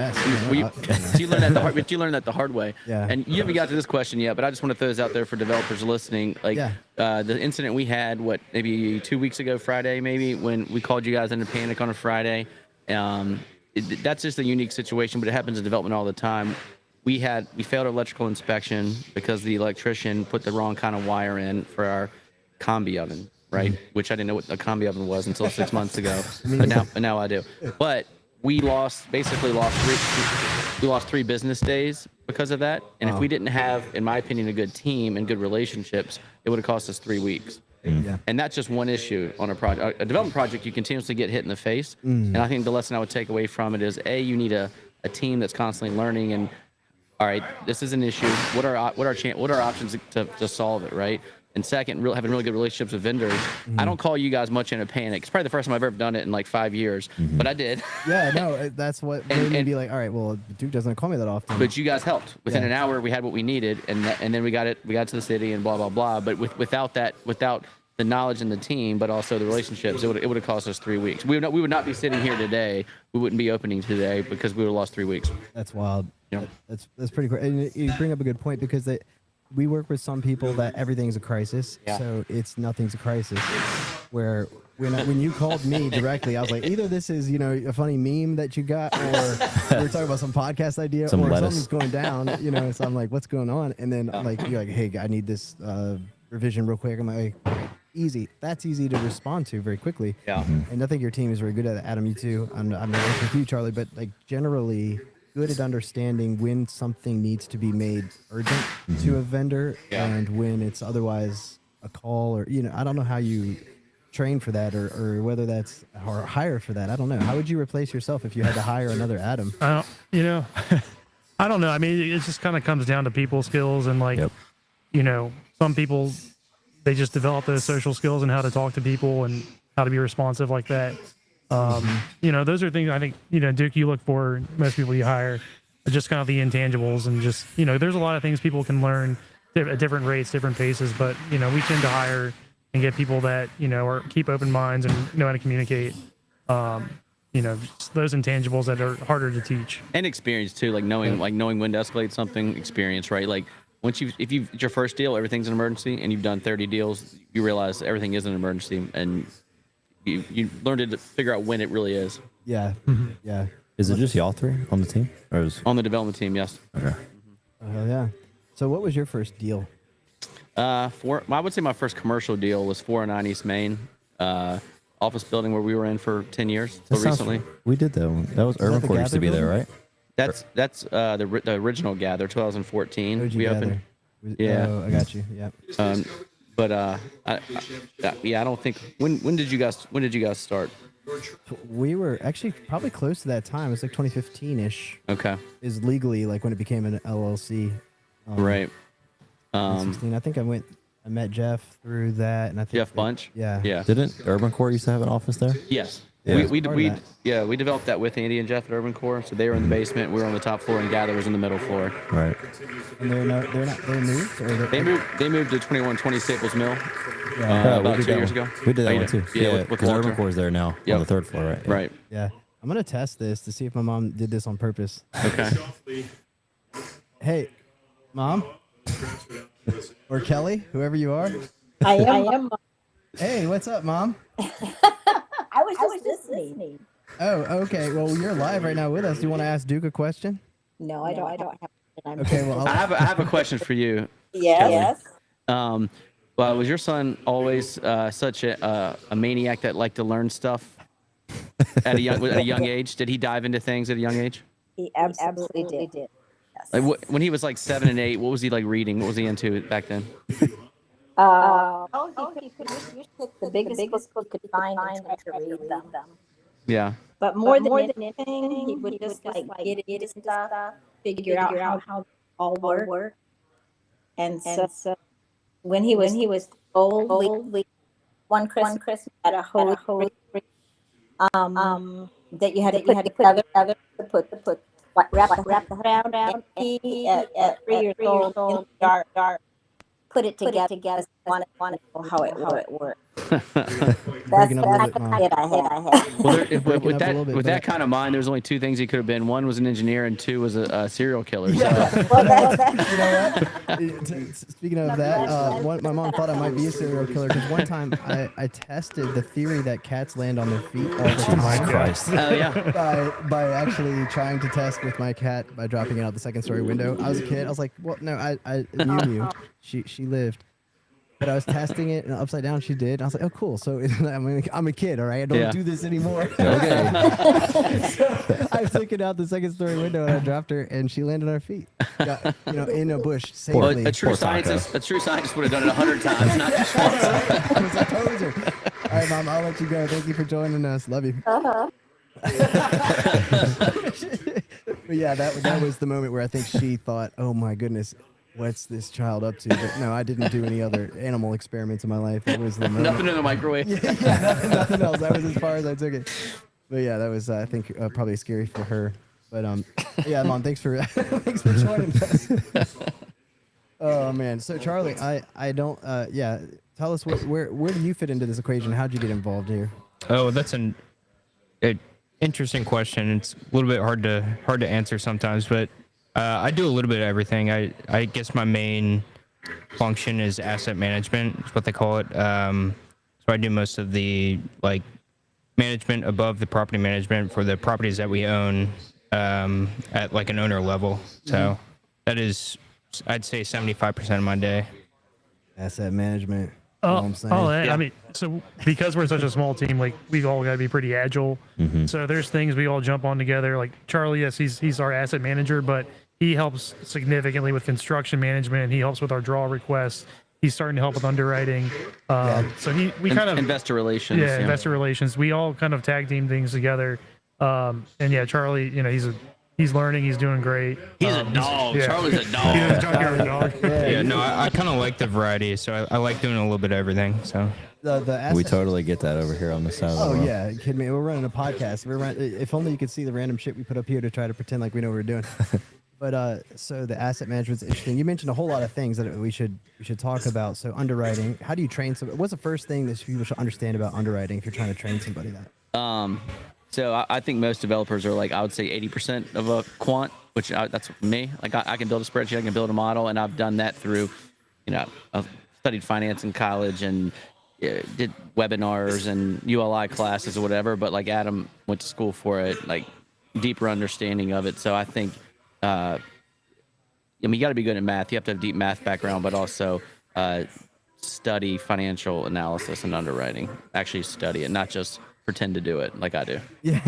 S3: you learn that the hard, but you learn that the hard way.
S1: Yeah.
S3: And you haven't got to this question yet, but I just want to throw this out there for developers listening. Like the incident we had, maybe 2 weeks ago, Friday, maybe, when we called you guys into panic on a Friday. That's just a unique situation, but it happens in development all the time. We failed electrical inspection because the electrician put the wrong kind of wire in for our combi oven, right? Which I didn't know what a combi oven was until 6 months ago, but now I do. But we lost 3 business days because of that. And if we didn't have, in my opinion, a good team and good relationships, it would have cost us 3 weeks.
S1: Yeah.
S3: And that's just one issue on a project. A development project, you continuously get hit in the face. And I think the lesson I would take away from it is, you need a team that's constantly learning, and all right, this is an issue. What are options to solve it, right? and second, having really good relationships with vendors.
S1: Mm-hmm.
S3: I don't call you guys much in a panic. It's probably the first time I've ever done it in like 5 years, but I did.
S1: Yeah, no, that's what made me be like, all right, well, Duke doesn't call me that often.
S3: But you guys helped. Within
S1: Yeah.
S3: an hour, we had what we needed, and then we got to the city and blah blah blah. But without the knowledge and the team, but also the relationships, it would have cost us 3 weeks. We would not be sitting here today. We wouldn't be opening today because we would have lost 3 weeks.
S1: That's wild.
S3: Yeah.
S1: That's pretty cool. And you bring up a good point because we work with some people that everything's a crisis,
S3: Yeah.
S1: so nothing's a crisis. Where when you called me directly, I was like, either this is a funny meme that you got, or we were talking about some podcast idea,
S2: Some
S1: or
S2: lettuce.
S1: something's going down. So I'm like, what's going on? And then like you're like, hey, I need this revision real quick. I'm like, okay, easy. That's easy to respond to very quickly.
S3: Yeah.
S1: And I think your team is very good at it. Adam, you too. I'm not working with you, Charlie, but like generally good at understanding when something needs to be made urgent to a vendor and when it's otherwise a call, or I don't know how you train for that, or whether that's or hire for that. I don't know. How would you replace yourself if you had to hire another Adam?
S4: I don't know. I mean, it just kind of comes down to people skills and like,
S2: Yep.
S4: some people, they just develop those social skills and how to talk to people and how to be responsive like that. Those are things I think, Duke, you look for most people you hire, just kind of the intangibles, and just, there's a lot of things people can learn at different rates, different paces, but, we tend to hire and get people that, keep open minds and know how to communicate. Just those intangibles that are harder to teach.
S3: And experience too, like knowing when to escalate something. Experience, right? Like if it's your first deal, everything's an emergency, and you've done 30 deals, you realize everything is an emergency, and you learned to figure out when it really is.
S1: Yeah. Yeah.
S2: Is it just y'all three on the team, or is
S3: On the development team, yes.
S2: okay?
S1: Oh yeah. So what was your first deal?
S3: I would say my first commercial deal was 409 East Main, office building where we were in for 10 years
S2: That
S3: till
S2: sounds-
S3: recently.
S2: We did that one. That was
S1: that
S2: Urban
S1: the
S2: Core used to
S1: Gather
S2: be there,
S1: building?
S2: right?
S3: That's the original Gather, 2014.
S1: OG
S3: we
S1: Gather.
S3: opened.
S1: Was-
S3: Yeah.
S1: Oh, I got you. Yeah.
S3: But I don't think when did you guys start?
S1: We were actually probably close to that time. It was like 2015-ish.
S3: Okay,
S1: Is legally like when it became an LLC.
S3: right.
S1: 2016. I think I met Jeff through that, and I think
S3: Jeff Bunch.
S1: Yeah.
S3: Yeah.
S2: Didn't Urban Core used to have an office there?
S3: Yes.
S2: Yeah.
S3: We
S1: Part of that.
S3: we developed that with Andy and Jeff at Urban Core. So they were in the basement, we were on the top floor, and Gather was in the middle floor.
S2: Right.
S1: And they moved, or
S3: They moved to 2120 Staples Mill
S2: Yeah,
S3: about
S2: did
S3: 2
S2: that
S3: years
S2: one.
S3: ago.
S2: We did
S3: Oh,
S2: that
S3: you
S2: one too.
S3: Yeah, with
S2: because Urban
S3: Walter.
S2: Core is there now
S3: Yep.
S2: on the third floor, right? Yeah.
S3: Right.
S1: Yeah. I'm gonna test this to see if my mom did this on purpose.
S3: Okay.
S1: Hey, Mom, or Kelly, whoever you are.
S5: I am.
S1: Hey, what's up, Mom?
S5: I was just listening.
S1: Oh, okay. Well, you're live right now with us. Do you want to ask Duke a question?
S5: No, I don't have.
S1: Okay. Well,
S3: I have a question for you.
S5: Yes.
S3: Well, was your son always such a maniac that liked to learn stuff at a young age? Did he dive into things at a young age?
S5: He absolutely did. Yes.
S3: Like when he was like 7 and 8, what was he like reading? What was he into back then?
S5: He could pick the biggest book he could find and try to read them.
S3: Yeah.
S5: But more than anything, he would just like get into stuff, figure out how it all work. And so when he was old, we one Christmas had a whole that you had to put together to put wrap around, and he at 3 years old in the dark put it together. Wanted to know how it worked.
S1: Breaking up a little bit,
S5: That's
S1: Mom.
S5: the kid I had.
S3: Well,
S1: Breaking
S3: with
S1: up a little bit,
S3: that
S1: but-
S3: kind of mind, there's only two things he could have been. One was an engineer, and two was a serial killer. So.
S5: Well, that's
S1: You know what? Speaking of that, my mom thought I might be a serial killer because one time I tested the theory that cats land on their feet all the time
S2: Christ.
S3: Oh yeah.
S1: by actually trying to test with my cat by dropping it out the second story window. I was a kid. I was like, well, no, I knew. She lived. But I was testing it, and upside down she did. I was like, oh, cool. So I'm a kid, all right? I don't
S3: Yeah.
S1: do this anymore.
S2: Okay.
S1: So I took it out the second story window, and I dropped her, and she landed on her feet. Got, in a bush
S3: Well,
S1: safely.
S3: a true
S2: Poor Taco.
S3: scientist would have done it 100 times, not just once.
S1: I was a poser. All right, Mom, I'll let you go. Thank you for joining us. Love you. But yeah, that was the moment where I think she thought, oh my goodness, what's this child up to? But no, I didn't do any other animal experiments in my life. That was the moment.
S3: Nothing in the microwave.
S1: Nothing else. That was as far as I took it. But yeah, that was I think probably scary for her. But yeah, Mom, thanks for thanks for joining us. Oh man, so Charlie, I don't yeah, tell us where do you fit into this equation? How'd you get involved here?
S6: Oh, that's an interesting question. It's a little bit hard to answer sometimes, but I do a little bit of everything. I guess my main function is asset management. Is what they call it. So I do most of the like management above the property management for the properties that we own at like an owner level. So that is, I'd say 75% of my day.
S1: Asset management. You know what I'm saying?
S4: I mean, so because we're such a small team, like we've all got to be pretty agile. So there's things we all jump on together. Like Charlie, yes, he's our asset manager, but he helps significantly with construction management. He helps with our draw requests. He's starting to help with underwriting. So we kind of
S3: investor relations.
S4: Yeah, investor relations. We all kind of tag team things together. And yeah, Charlie, you know, he's learning. He's doing great.
S3: He's a dog.
S4: yeah.
S3: Charlie's a
S4: He's a
S3: dog.
S4: junkyard dog.
S6: Yeah, no, I kind of like the variety, so I like doing a little bit of everything. So
S1: The asset,
S2: We totally get that over here on the side of the
S1: Oh
S2: road.
S1: yeah, you kidding me? We're running a podcast. If only you could see the random shit we put up here to try to pretend like we know what we're doing. But so the asset management's interesting. You mentioned a whole lot of things that we should talk about. So underwriting. How do you train somebody? What's the first thing that people should understand about underwriting if you're trying to train somebody that?
S3: So I think most developers are like, I would say 80% of a quant, which that's me. Like I can build a spreadsheet, I can build a model, and I've done that through, you know, I've studied finance in college and did webinars and ULI classes or whatever. But like Adam went to school for it, like deeper understanding of it. So I think, I mean, you got to be good at math. You have to have a deep math background, but also study financial analysis and underwriting. Actually study it, not just pretend to do it like I do.
S1: Yeah.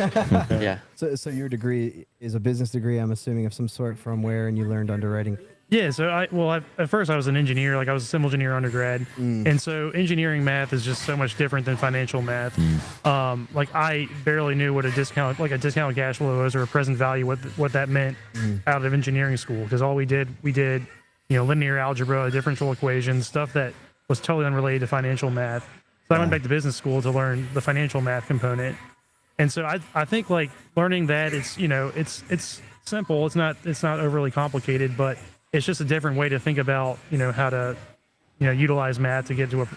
S3: Yeah.
S1: So your degree is a business degree, I'm assuming, of some sort. From where, and you learned underwriting?
S4: Yeah, so at first I was an engineer, like I was a civil engineer undergrad, and so engineering math is just so much different than financial math. Like I barely knew what a discount cash flow was or a present value, what that meant out of engineering school, because all we did, you know, linear algebra, differential equations, stuff that was totally unrelated to financial math. So I went back to business school to learn the financial math component, and so I think like learning that it's, you know, it's simple, it's not overly complicated, but it's just a different way to think about, you know, how to, you know, utilize math to get to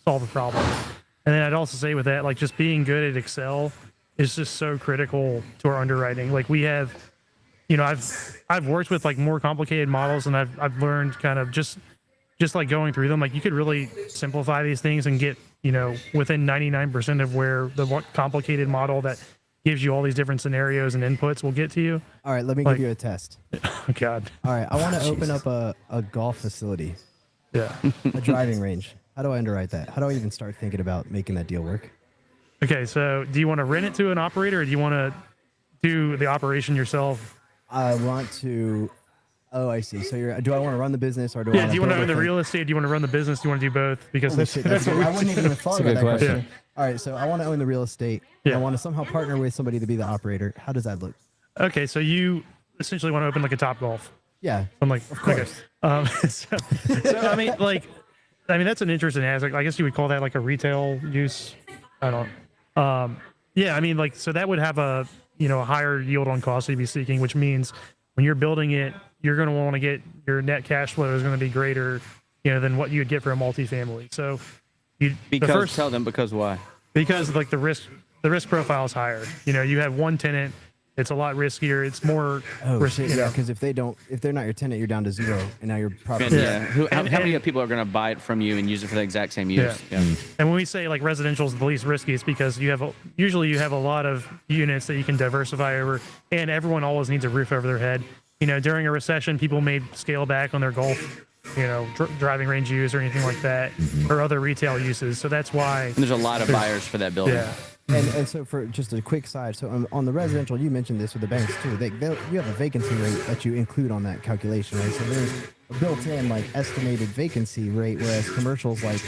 S4: solve a problem. And then I'd also say with that, like just being good at Excel is just so critical to our underwriting. Like we have, you know, I've worked with like more complicated models, and I've learned kind of just like going through them, like you could really simplify these things and get, you know, within 99% of where the complicated model that gives you all these different scenarios and inputs will get to you.
S1: All right, let me give you a test.
S4: Oh God.
S1: All right, I want to open up a golf facility,
S4: Yeah.
S1: a driving range. How do I underwrite that? How do I even start thinking about making that deal work?
S4: Okay, so do you want to rent it to an operator, or do you want to do the operation yourself?
S1: I want to. Oh, I see. So do I want to run the business, or do
S4: Yeah,
S1: I?
S4: do you want to own the real estate? Do you want to run the business? Do you want to do both? Because
S1: Holy shit,
S4: that's what
S1: I wouldn't even have thought
S2: That's a
S1: about
S2: good
S1: that question.
S2: question.
S1: All right, so I want to own the real estate.
S4: Yeah.
S1: I want to somehow partner with somebody to be the operator. How does that look?
S4: Okay, so you essentially want to open like a Top Golf.
S1: Yeah.
S4: I'm like, of
S1: course.
S4: Okay. So I mean, that's an interesting aspect. I guess you would call that like a retail use. I don't. Yeah, I mean, like, so that would have a, you know, a higher yield on cost you'd be seeking, which means when you're building it, you're going to want to get your net cash flow is going to be greater, you know, than what you would get for a multifamily. So
S3: Tell them because why?
S4: because like the risk profile is higher. You know, you have one tenant, it's a lot riskier. It's more
S1: Oh
S4: risky.
S1: shit!
S4: You
S1: Yeah,
S4: know?
S1: because if they're not your tenant, you're down to zero, and now your property.
S3: And,
S4: Yeah.
S3: how many
S4: And-
S3: people are going to buy it from you and use it for the exact same use?
S4: Yeah. And when we say like residential is the least risky, it's because usually you have a lot of units that you can diversify over, and everyone always needs a roof over their head. You know, during a recession, people may scale back on their golf, you know, driving range use or anything like that, or other retail uses. So that's why.
S3: And there's a lot of buyers for that building.
S4: Yeah.
S1: And so for just a quick side, so on the residential, you mentioned this with the banks too. You have a vacancy rate that you include on that calculation, right? So there's a built-in like estimated vacancy rate, whereas commercials like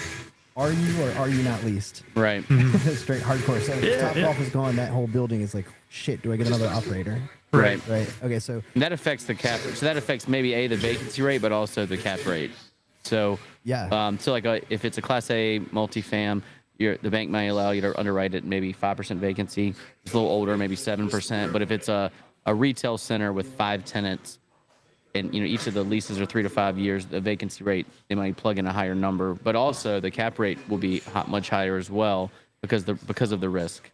S1: are you or are you not leased?
S3: Right.
S1: Straight hardcore. So if Top Golf is gone, that whole building is like, shit, do I get another operator?
S3: Right.
S1: Right. Okay, so
S3: And that affects the cap. So that affects maybe the vacancy rate, but also the cap rate. So
S1: yeah.
S3: So like if it's a Class A multifam, the bank may allow you to underwrite it maybe 5% vacancy. It's a little older, maybe 7%. But if it's a retail center with 5 tenants, and each of the leases are 3 to 5 years, the vacancy rate, they might plug in a higher number, but also the cap rate will be much higher as well because of the risk.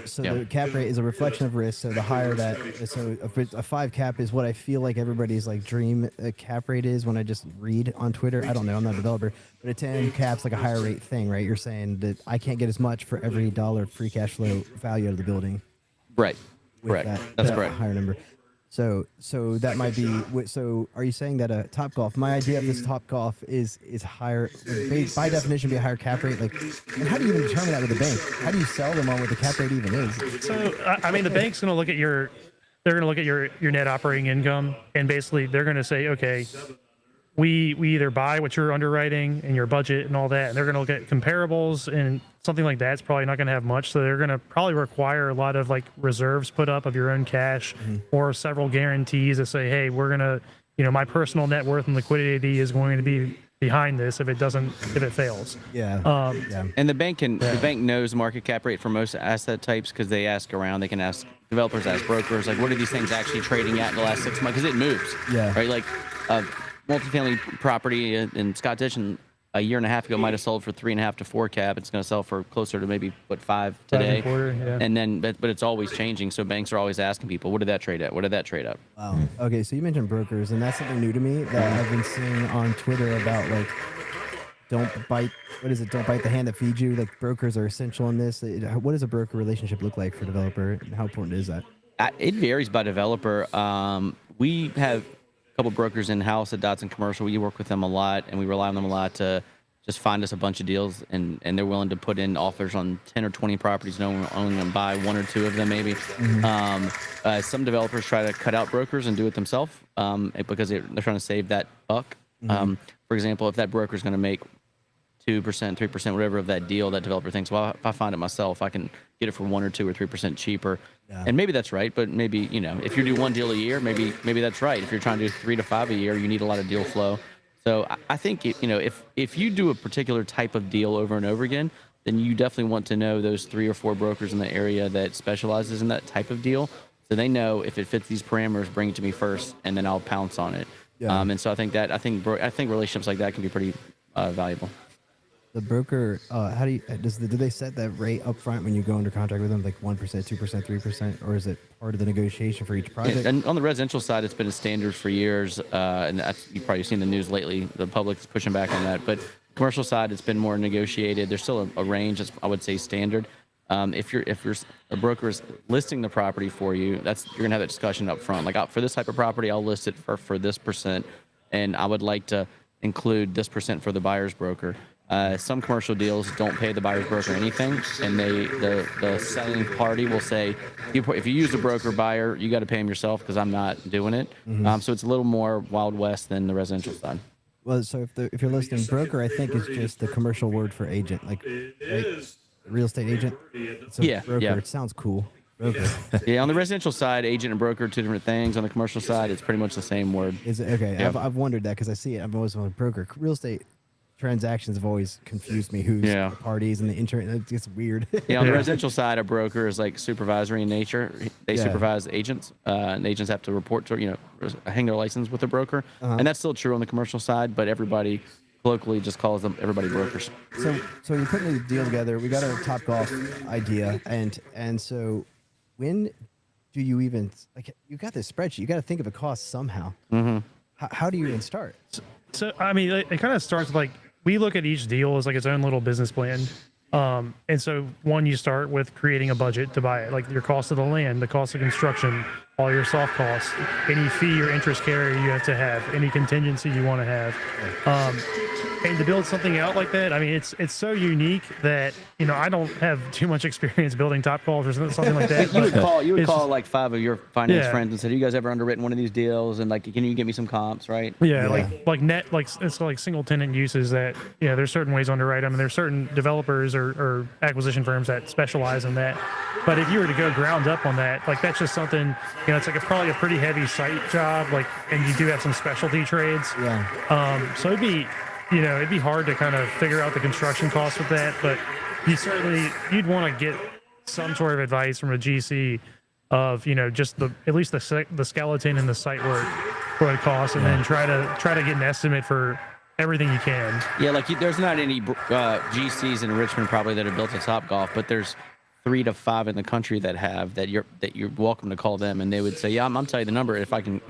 S1: So the cap rate is a reflection of risk. So the higher that, so a 5 cap is what I feel like everybody's like dream cap rate is when I just read on Twitter. I don't know, I'm not a developer, but a 10 cap's like a higher rate thing, right? You're saying that I can't get as much for every dollar free cash flow value out of the building.
S3: Right. Correct. That's correct.
S1: Higher number. So that might be. So are you saying that a Top Golf? My idea of this Top Golf is higher, by definition, be a higher cap rate. Like, and how do you even determine that with the bank? How do you sell them on what the cap rate even is?
S4: So I mean, the bank's going to look at your net operating income, and basically they're going to say, okay, we either buy what you're underwriting and your budget and all that, and they're going to look at comparables, and something like that's probably not going to have much. So they're going to probably require a lot of like reserves put up of your own cash, or several guarantees that say, hey, we're going to, my personal net worth and liquidity is going to be behind this if it fails.
S1: Yeah.
S3: And the bank knows market cap rate for most asset types because they ask around. They can ask developers, ask brokers, like, what are these things actually trading at in the last 6 months? Because it moves.
S1: Yeah.
S3: Right. Like, multifamily property in Scott Ditch a year and a half ago might have sold for 3.5 to 4 cap. It's going to sell for closer to maybe 5 today.
S4: 5.25, yeah.
S3: And then, but it's always changing. So banks are always asking people, what did that trade at? What did that trade at?
S1: Wow. Okay, so you mentioned brokers, and that's something new to me that I've been seeing on Twitter about like, don't bite the hand that feeds you. Like brokers are essential in this. What does a broker relationship look like for a developer, and how important is that?
S3: It varies by developer. We have a couple brokers in house at Dotson Commercial. We work with them a lot, and we rely on them a lot to just find us a bunch of deals, and they're willing to put in offers on 10 or 20 properties, only going to buy 1 or 2 of them maybe. Some developers try to cut out brokers and do it themselves because they're trying to save that buck. For example, if that broker is going to make 2%, 3%, whatever of that deal, that developer thinks, well, if I find it myself, I can get it for 1 or 2 or 3% cheaper. Yeah. And maybe that's right, but maybe, if you do 1 deal a year, maybe that's right. If you're trying to do 3 to 5 a year, you need a lot of deal flow. So I think, if you do a particular type of deal over and over again, then you definitely want to know those 3 or 4 brokers in the area that specializes in that type of deal. So they know if it fits these parameters, bring it to me first, and then I'll pounce on it. Yeah. And so I think relationships like that can be pretty valuable.
S1: The broker, do they set that rate up front when you go under contract with them, like 1%, 2%, 3%, or is it part of the negotiation for each project?
S3: Yeah, and on the residential side, it's been a standard for years, and you've probably seen the news lately. The public's pushing back on that, but commercial side, it's been more negotiated. There's still a range that's, I would say, standard. If a broker is listing the property for you, you're gonna have that discussion up front. Like, for this type of property, I'll list it for this percent, and I would like to include this percent for the buyer's broker. Some commercial deals don't pay the buyer's broker anything, and the selling party will say, if you use a broker buyer, you got to pay him yourself because I'm not doing it. So it's a little more Wild West than the residential side.
S1: Well, so if you're listing broker, I think it's just the commercial word for agent, like right? Real estate agent. So broker, it sounds cool. Broker.
S3: Yeah, on the residential side, agent and broker, 2 different things. On the commercial side, it's pretty much the same word.
S1: Is it okay?
S3: Yeah.
S1: I've wondered that because I see it. I've always wanted broker. Real estate transactions have always confused me. Who's the parties and the insurance? It's weird.
S3: Yeah, on the residential side, a broker is like supervisory in nature. They supervise agents, and agents have to report to, hang their license with a broker. And that's still true on the commercial side, but everybody locally just calls them everybody brokers.
S1: So you're putting the deal together. We got our Top Golf idea, and so when do you even you got this spreadsheet? You got to think of a cost somehow. How do you even start?
S4: So I mean, it kind of starts with we look at each deal as like its own little business plan. And so you start with creating a budget to buy it, like your cost of the land, the cost of construction, all your soft costs, any fee or interest carrier you have to have, any contingency you want to have. And to build something out like that, I mean, it's so unique that I don't have too much experience building top calls or something like that.
S3: You would
S4: but
S3: call
S4: it's-
S3: like 5 of your finance
S4: Yeah.
S3: friends and said, "You guys ever underwritten one of these deals? And like, can you get me some comps?" Right?
S4: Yeah, like net, like it's like single tenant uses that there's certain ways to underwrite them, and there's certain developers or acquisition firms that specialize in that. But if you were to go ground up on that, like that's just something it's like probably a pretty heavy site job, like, and you do have some specialty trades.
S1: Yeah.
S4: So it'd be hard to kind of figure out the construction costs with that, but you'd want to get some sort of advice from a GC of just at least the skeleton and the site work, what it costs, and then try to get an estimate for everything you can.
S3: Yeah, like there's not any GCs in Richmond probably that have built a Top Golf, but there's 3 to 5 in the country that have that you're welcome to call them, and they would say, "Yeah, I'm telling you the number if I can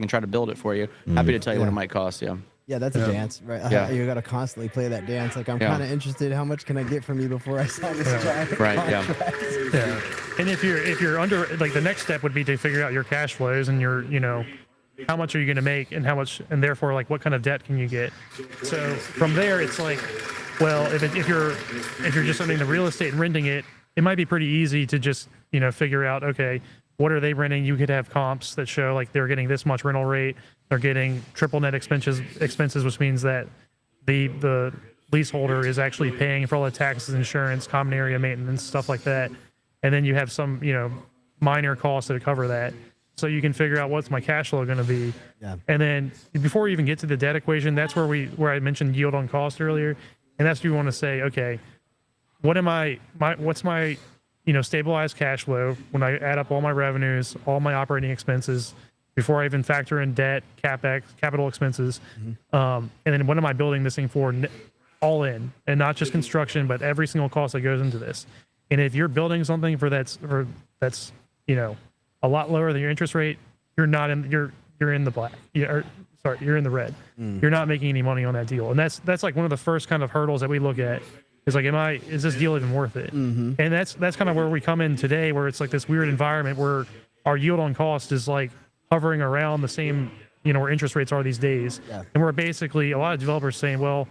S3: try to build it for you. Happy to tell you what it might cost." Yeah.
S1: Yeah, that's a dance, right?
S3: Yeah.
S1: You got to constantly play that dance. Like, I'm kind of interested. How much can I get from you before I sign this giant
S3: Right,
S1: contract?
S4: Yeah. And if you're under, like, the next step would be to figure out your cash flows and your how much are you going to make and how much, and therefore like what kind of debt can you get. So from there, it's like, well, if you're just owning the real estate and renting it, it might be pretty easy to just figure out, okay, what are they renting? You could have comps that show like they're getting this much rental rate. They're getting triple net expenses, which means that the leaseholder is actually paying for all the taxes, insurance, common area maintenance, stuff like that. And then you have some, minor costs that cover that. So you can figure out what's my cash flow going to be.
S1: Yeah.
S4: And then before you even get to the debt equation, that's where I mentioned yield on cost earlier. And that's where you want to say, okay, what's my stabilized cash flow when I add up all my revenues, all my operating expenses, before I even factor in debt, CapEx, capital expenses. And then what am I building this thing for all in, and not just construction, but every single cost that goes into this. And if you're building something that's a lot lower than your interest rate, you're in the black. You're in the red. You're not making any money on that deal. And that's like one of the first kind of hurdles that we look at. Is like, is this deal even worth it? And that's kind of where we come in today, where it's like this weird environment where our yield on cost is like hovering around the same, where interest rates are these days.
S1: Yeah.
S4: And we're basically, a lot of developers saying, well,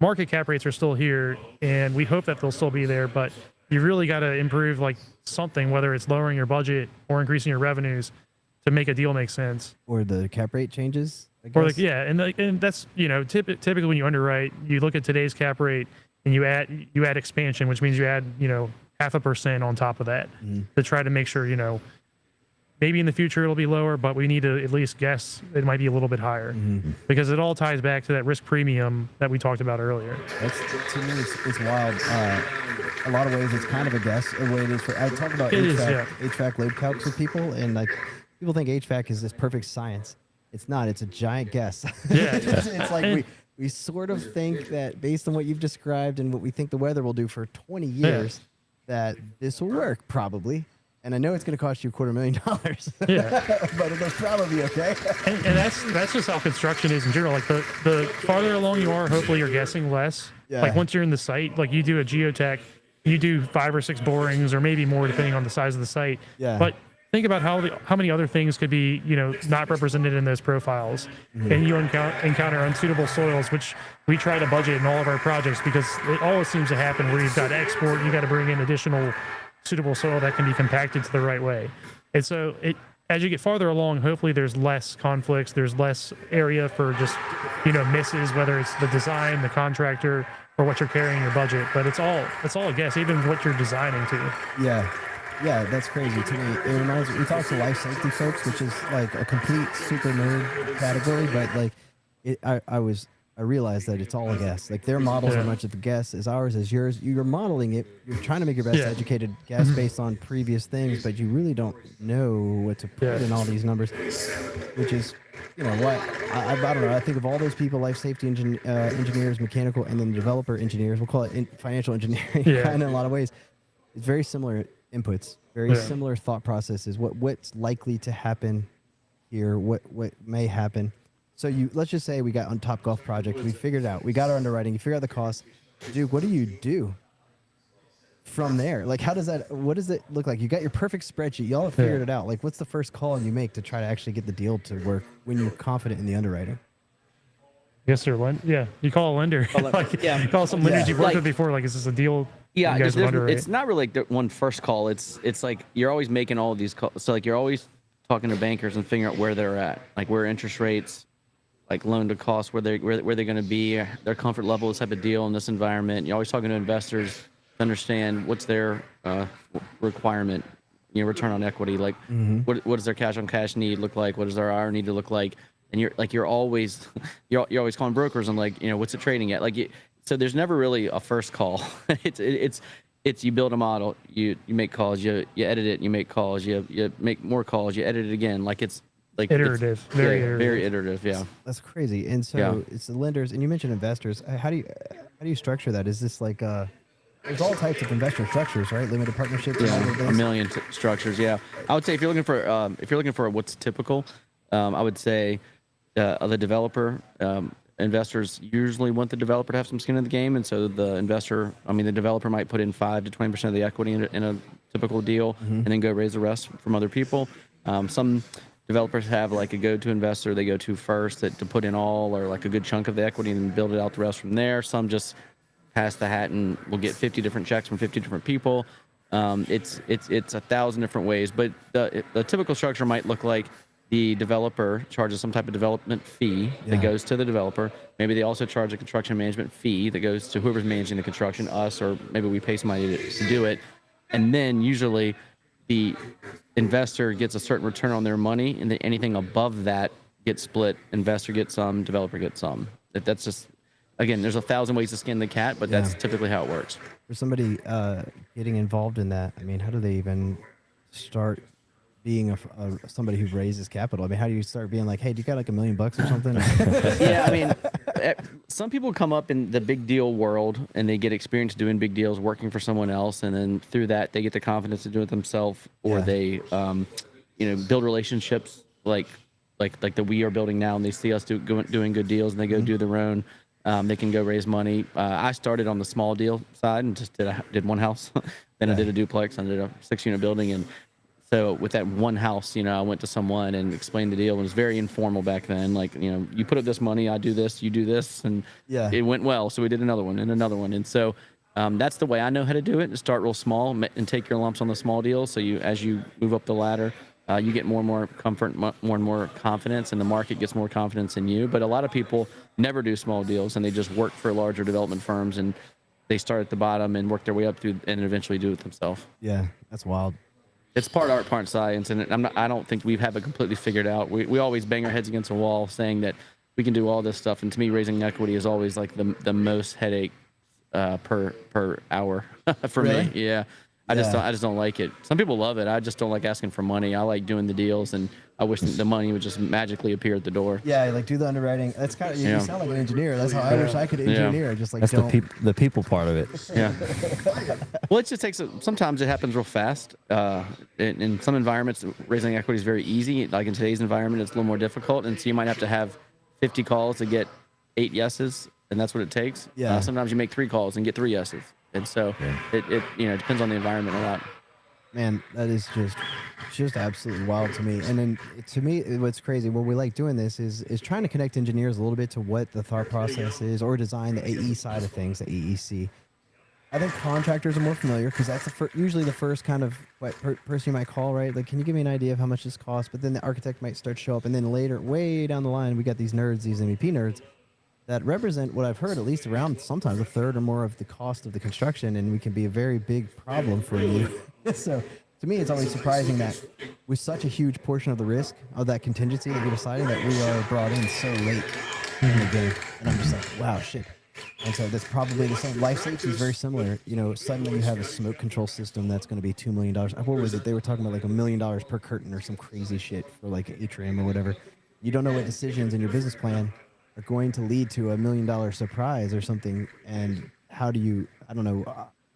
S4: market cap rates are still here and we hope that they'll still be there, but you really got to improve like something, whether it's lowering your budget or increasing your revenues to make a deal make sense.
S1: Or the cap rate changes, I guess.
S4: Or like, yeah. And that's, typically when you underwrite, you look at today's cap rate, and you add expansion, which means you add 0.5% on top of that to try to make sure maybe in the future it'll be lower, but we need to at least guess it might be a little bit higher because it all ties back to that risk premium that we talked about earlier.
S1: That's, to me, it's wild. A lot of ways, it's kind of a guess. The way it is I talk about HVAC load calcs with people, and like people think HVAC is this perfect science. It's not. It's a giant guess.
S4: Yeah.
S1: it's like we sort of think that based on what you've described and what we think the weather will do for 20 years, that this will work probably. And I know it's going to cost you $250,000.
S4: Yeah.
S1: But it'll probably be okay.
S4: And that's just how construction is in general. Like the farther along you are, hopefully you're guessing less.
S1: Yeah.
S4: Like once you're in the site, like you do a geotech, you do 5 or 6 borings or maybe more depending on the size of the site.
S1: Yeah.
S4: But think about how many other things could be, not represented in those profiles. And you encounter unsuitable soils, which we try to budget in all of our projects because it always seems to happen where you've got export, you got to bring in additional suitable soil that can be compacted to the right way. And so as you get farther along, hopefully there's less conflicts, there's less area for just, misses, whether it's the design, the contractor, or what you're carrying your budget. But it's all a guess, even what you're designing to.
S1: Yeah. Yeah, that's crazy to me. It reminds me, we talk to life safety folks, which is like a complete super nerd category, but like I realized that it's all a guess. Like their models are much of a guess as ours as yours. You're modeling it. You're trying to make your best educated guess based on previous things, but you really don't know what to put in all these numbers, which is, what I don't know. I think of all those people, life safety engineers, mechanical, and then developer engineers. We'll call it financial engineering kind of in a lot of ways. It's very similar inputs, very similar thought processes. What's likely to happen here? What may happen? So let's just say we got on Top Golf project. We figured it out. We got our underwriting. You figure out the cost. Dude, what do you do from there? Like, what does it look like? You got your perfect spreadsheet. Y'all have figured it out. Like, what's the first call you make to try to actually get the deal to work when you're confident in the underwriting?
S4: Yes, sir. Yeah, you call a lender. Like,
S3: yeah.
S4: you call some lenders you've worked
S3: Like-
S4: with before. Like, is this a deal?
S3: Yeah,
S4: you guys would underwrite?
S3: it's not really like the one first call. It's like you're always making all of these calls. So like you're always talking to bankers and figuring out where they're at, like where interest rates, like loan to cost, where they're going to be, their comfort level, this type of deal in this environment. You're always talking to investors to understand what's their requirement, return on equity. Like what does their cash on cash need look like? What does their IR need to look like? And you're always you're always calling brokers and like what's it trading at? Like so there's never really a first call. It's you build a model, you make calls, you edit it, you make calls, you make more calls, you edit it again. Like it's like
S4: Iterative, very iterative.
S3: very iterative. Yeah.
S1: That's crazy. And so
S3: Yeah.
S1: it's the lenders, and you mentioned investors. How do you structure that? Is this like there's all types of investor structures, right? Limited partnerships. and all of
S3: Yeah, a
S1: those?
S3: million structures. Yeah, I would say if you're looking for what's typical, I would say the developer. Investors usually want the developer to have some skin in the game, and so the developer might put in 5 to 20% of the equity in a typical deal, and then go raise the rest from other people. Some developers have like a go-to investor they go to first to put in all or like a good chunk of the equity and then build it out the rest from there. Some just pass the hat and will get 50 different checks from 50 different people. It's 1,000 different ways, but the typical structure might look like the developer charges some type of development fee that goes to the developer. Maybe they also charge a construction management fee that goes to whoever's managing the construction, us, or maybe we pay somebody to do it. And then usually the investor gets a certain return on their money, and then anything above that gets split. Investor gets some, developer gets some. That's just, again, there's 1,000 ways to skin the cat, but that's typically how it works.
S1: For somebody getting involved in that, I mean, how do they even start being somebody who raises capital? I mean, how do you start being like, hey, do you got like $1 million or something?
S3: Yeah, I mean, some people come up in the big deal world and they get experience doing big deals, working for someone else, and then through that they get the confidence to do it themselves, or they, build relationships like that we are building now, and they see us doing good deals, and they go do their own. They can go raise money. I started on the small deal side and just did one house, then I did a duplex, and I did a 6-unit building, and so with that one house, I went to someone and explained the deal. It was very informal back then. Like, you put up this money, I do this, you do this, and it went well. So we did another one and another one. And so that's the way I know how to do it. To start real small and take your lumps on the small deals. So as you move up the ladder, you get more and more comfort, more and more confidence, and the market gets more confidence in you. But a lot of people never do small deals, and they just work for larger development firms, and they start at the bottom and work their way up through and eventually do it themselves.
S1: Yeah, that's wild.
S3: It's part art, part science, and I don't think we have it completely figured out. We always bang our heads against a wall saying that we can do all this stuff, and to me, raising equity is always like the most headache per hour for me. Yeah, I just don't like it. Some people love it. I just don't like asking for money. I like doing the deals, and I wish the money would just magically appear at the door.
S1: Yeah, like do the underwriting. That's kind of you sound like an engineer. That's how I wish I could engineer. Just like
S2: That's
S1: don't.
S2: the people part of it.
S3: Yeah. Well, it just takes. Sometimes it happens real fast. In some environments, raising equity is very easy. Like in today's environment, it's a little more difficult, and so you might have to have 50 calls to get 8 yeses, and that's what it takes.
S1: Yeah.
S3: Sometimes you make 3 calls and get 3 yeses, and so it depends on the environment a lot.
S1: Man, that is just absolutely wild to me. And then to me, what's crazy when we like doing this is trying to connect engineers a little bit to what the thought process is, or design, the AE side of things, the AEC. I think contractors are more familiar because that's usually the first kind of person you might call, right? Like, can you give me an idea of how much this costs? But then the architect might start to show up, and then later, way down the line, we got these nerds, these MEP nerds, that represent what I've heard, at least around sometimes a third or more of the cost of the construction, and we can be a very big problem for you. So to me, it's always surprising that with such a huge portion of the risk of that contingency that we're deciding, that we are brought in so late in the game. And I'm just like, wow, shit. And so that's probably the same. Life safety is very similar. Suddenly you have a smoke control system that's going to be $2 million. What was it? They were talking about like $1 million per curtain or some crazy shit for like atrium or whatever. You don't know what decisions in your business plan are going to lead to $1 million surprise or something. And how do you, I don't know.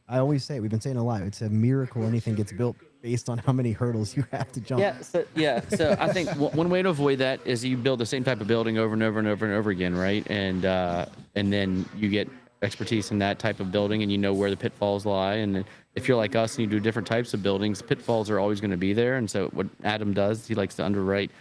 S1: I always say, we've been saying a lot, it's a miracle anything gets built based on how many hurdles you have to jump.
S3: So I think one way to avoid that is you build the same type of building over and over and over and over again, right? And then you get expertise in that type of building, and you know where the pitfalls lie. And if you're like us and you do different types of buildings, pitfalls are always going to be there. And so what Adam does, he likes to underwrite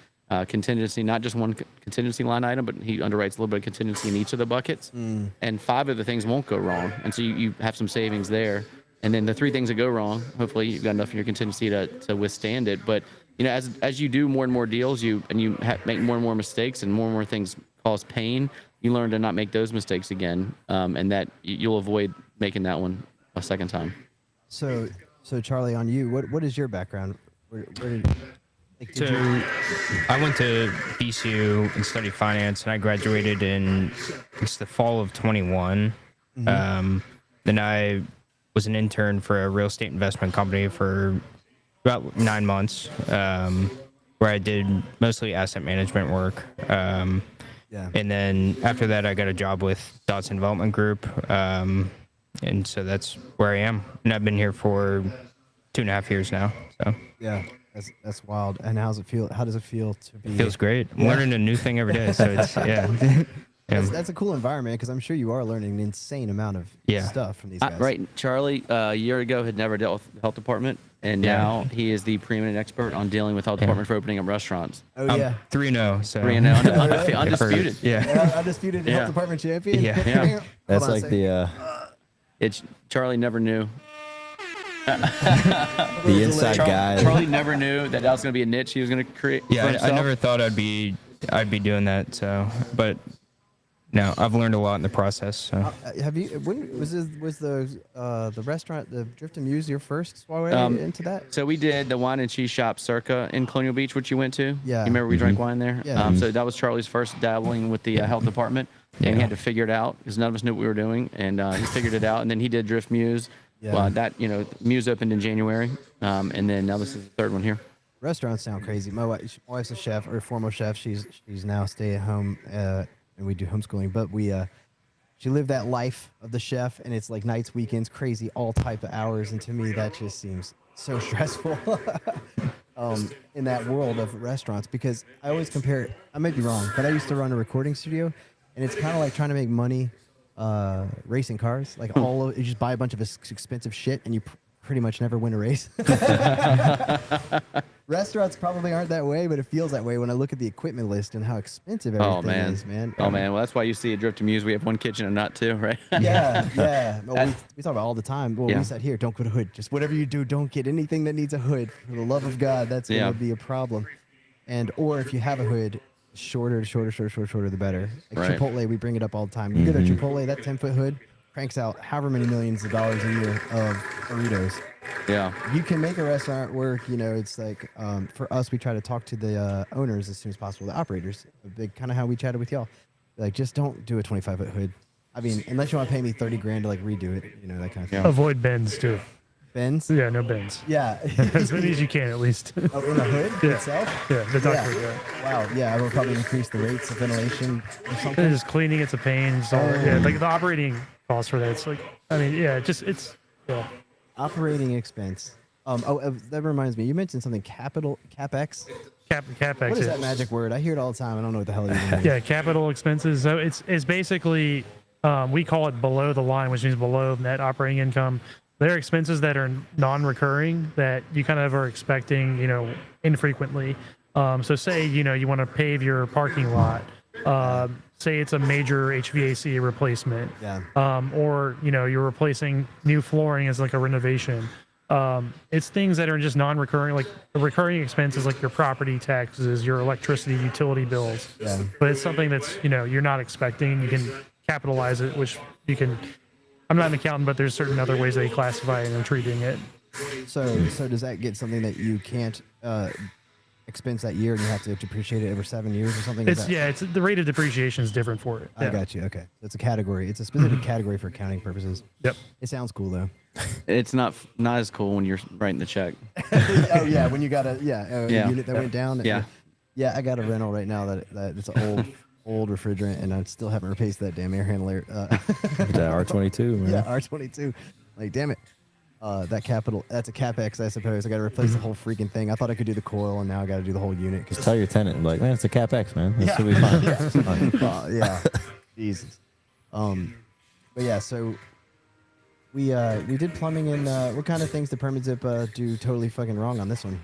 S3: contingency, not just one contingency line item, but he underwrites a little bit of contingency in each of the buckets. And 5 of the things won't go wrong. And so you have some savings there. And then the 3 things that go wrong, hopefully you've got enough in your contingency to withstand it. But, as you do more and more deals, make more and more mistakes and more things cause pain, you learn to not make those mistakes again. And that you'll avoid making that one a second time.
S1: So Charlie, on you, what is your background? Where did
S6: So I went to BCU and studied finance, and I graduated in the fall of 21. Then I was an intern for a real estate investment company for about 9 months, where I did mostly asset management work. And then after that, I got a job with Dodson Development Group. And so that's where I am. And I've been here for 2.5 years now. So
S1: yeah, that's wild. And how does it feel? How does it feel to be?
S6: Feels great. I'm learning a new thing every day. So it's, yeah.
S1: That's a cool environment because I'm sure you are learning an insane amount of stuff from these guys.
S3: Right. Charlie, a year ago, had never dealt with the health department. And now he is the preeminent expert on dealing with health department for opening up restaurants.
S1: Oh, yeah.
S6: 3-0. So
S3: 3-0. Undisputed.
S6: Yeah.
S1: Undisputed health department champion.
S6: Yeah.
S2: That's like the
S3: It's Charlie never knew.
S2: the inside guy.
S3: Charlie never knew that was going to be a niche he was going to create. for
S6: Yeah, I
S3: himself.
S6: never thought I'd be doing that. So, but no, I've learned a lot in the process. So.
S1: Have you? When was the restaurant, the Drift and Muse, your first foray into that?
S3: So we did the wine and cheese shop Circa in Colonial Beach, which you went to.
S1: Yeah.
S3: You remember we drank wine there?
S1: Yeah.
S3: So that was Charlie's first dabbling with the health department. And he had to figure it out because none of us knew what we were doing. And he figured it out. And then he did Drift Muse.
S1: Yeah.
S3: Muse opened in January. And then now this is the third one here.
S1: Restaurants sound crazy. My wife's a chef, or a former chef. She's now stay at home, and we do homeschooling. But she lived that life of the chef, and it's like nights, weekends, crazy, all type of hours. And to me, that just seems so stressful in that world of restaurants, because I always compare it. I might be wrong, but I used to run a recording studio, and it's kind of like trying to make money racing cars. Like you just buy a bunch of expensive shit, and you pretty much never win a race. Restaurants probably aren't that way, but it feels that way when I look at the equipment list and how expensive everything is, man.
S3: Oh, man. Well, that's why you see at Drift to Muse, we have one kitchen and not 2, right?
S1: Yeah. Well, we talk about it all the time. Well,
S3: Yeah.
S1: we said here, don't put a hood. Just whatever you do, don't get anything that needs a hood. For the love of God, that's going to be a problem. Or if you have a hood, shorter, the better. Like
S3: Right.
S1: Chipotle, we bring it up all the time. You go to Chipotle, that 10-foot hood cranks out however many millions of dollars a year of burritos.
S3: Yeah.
S1: You can make a restaurant work. It's like for us, we try to talk to the owners as soon as possible, the operators. A big kind of how we chatted with y'all. Like, just don't do a 25-foot hood. I mean, unless you want to pay me $30,000 to like redo it, that kind of thing.
S4: Avoid bends too.
S1: Bends?
S4: Yeah, no bends.
S1: Yeah.
S4: As many as you can, at least.
S1: Oh, in the hood itself?
S4: Yeah, the duct hood,
S1: Wow. Yeah, I will probably increase the rates of ventilation or something.
S4: And just cleaning, it's a pain. So, like the operating cost for that. It's like, it's.
S1: Operating expense. That reminds me. You mentioned something. CapEx.
S4: CapEx.
S1: What is that magic word? I hear it all the time. I don't know what the hell it is.
S4: Yeah, capital expenses. So it's basically we call it below the line, which means below net operating income. There are expenses that are non-recurring that you kind of are expecting, infrequently. So say you want to pave your parking lot. Say it's a major HVAC replacement.
S1: Yeah.
S4: Or you're replacing new flooring as like a renovation. It's things that are just non-recurring, like the recurring expenses, like your property taxes, your electricity, utility bills.
S1: Yeah.
S4: But it's something that's you're not expecting. You can capitalize it, which you can. I'm not an accountant, but there's certain other ways they classify it and treating it.
S1: So does that get something that you can't expense that year and you have to depreciate it over 7 years or something?
S4: It's the rate of depreciation is different for it.
S1: I got you. Okay, it's a category. It's a specific category for accounting purposes.
S4: Yep.
S1: It sounds cool though.
S3: It's not as cool when you're writing the check.
S1: Oh yeah, when you got a unit that went down.
S3: Yeah.
S1: Yeah, I got a rental right now that it's an old refrigerant, and I still haven't replaced that damn air handler.
S2: The R22, man.
S1: Yeah, R22. Like, damn it. That's a CapEx, I suppose. I got to replace the whole freaking thing. I thought I could do the coil, and now I got to do the whole unit.
S2: Just tell your tenant, like, man, it's a CapEx, man. This will be fine. It's fine.
S1: Yeah. Jesus. But yeah, so we did plumbing, and what kind of things did Permit Zip do totally fucking wrong on this one?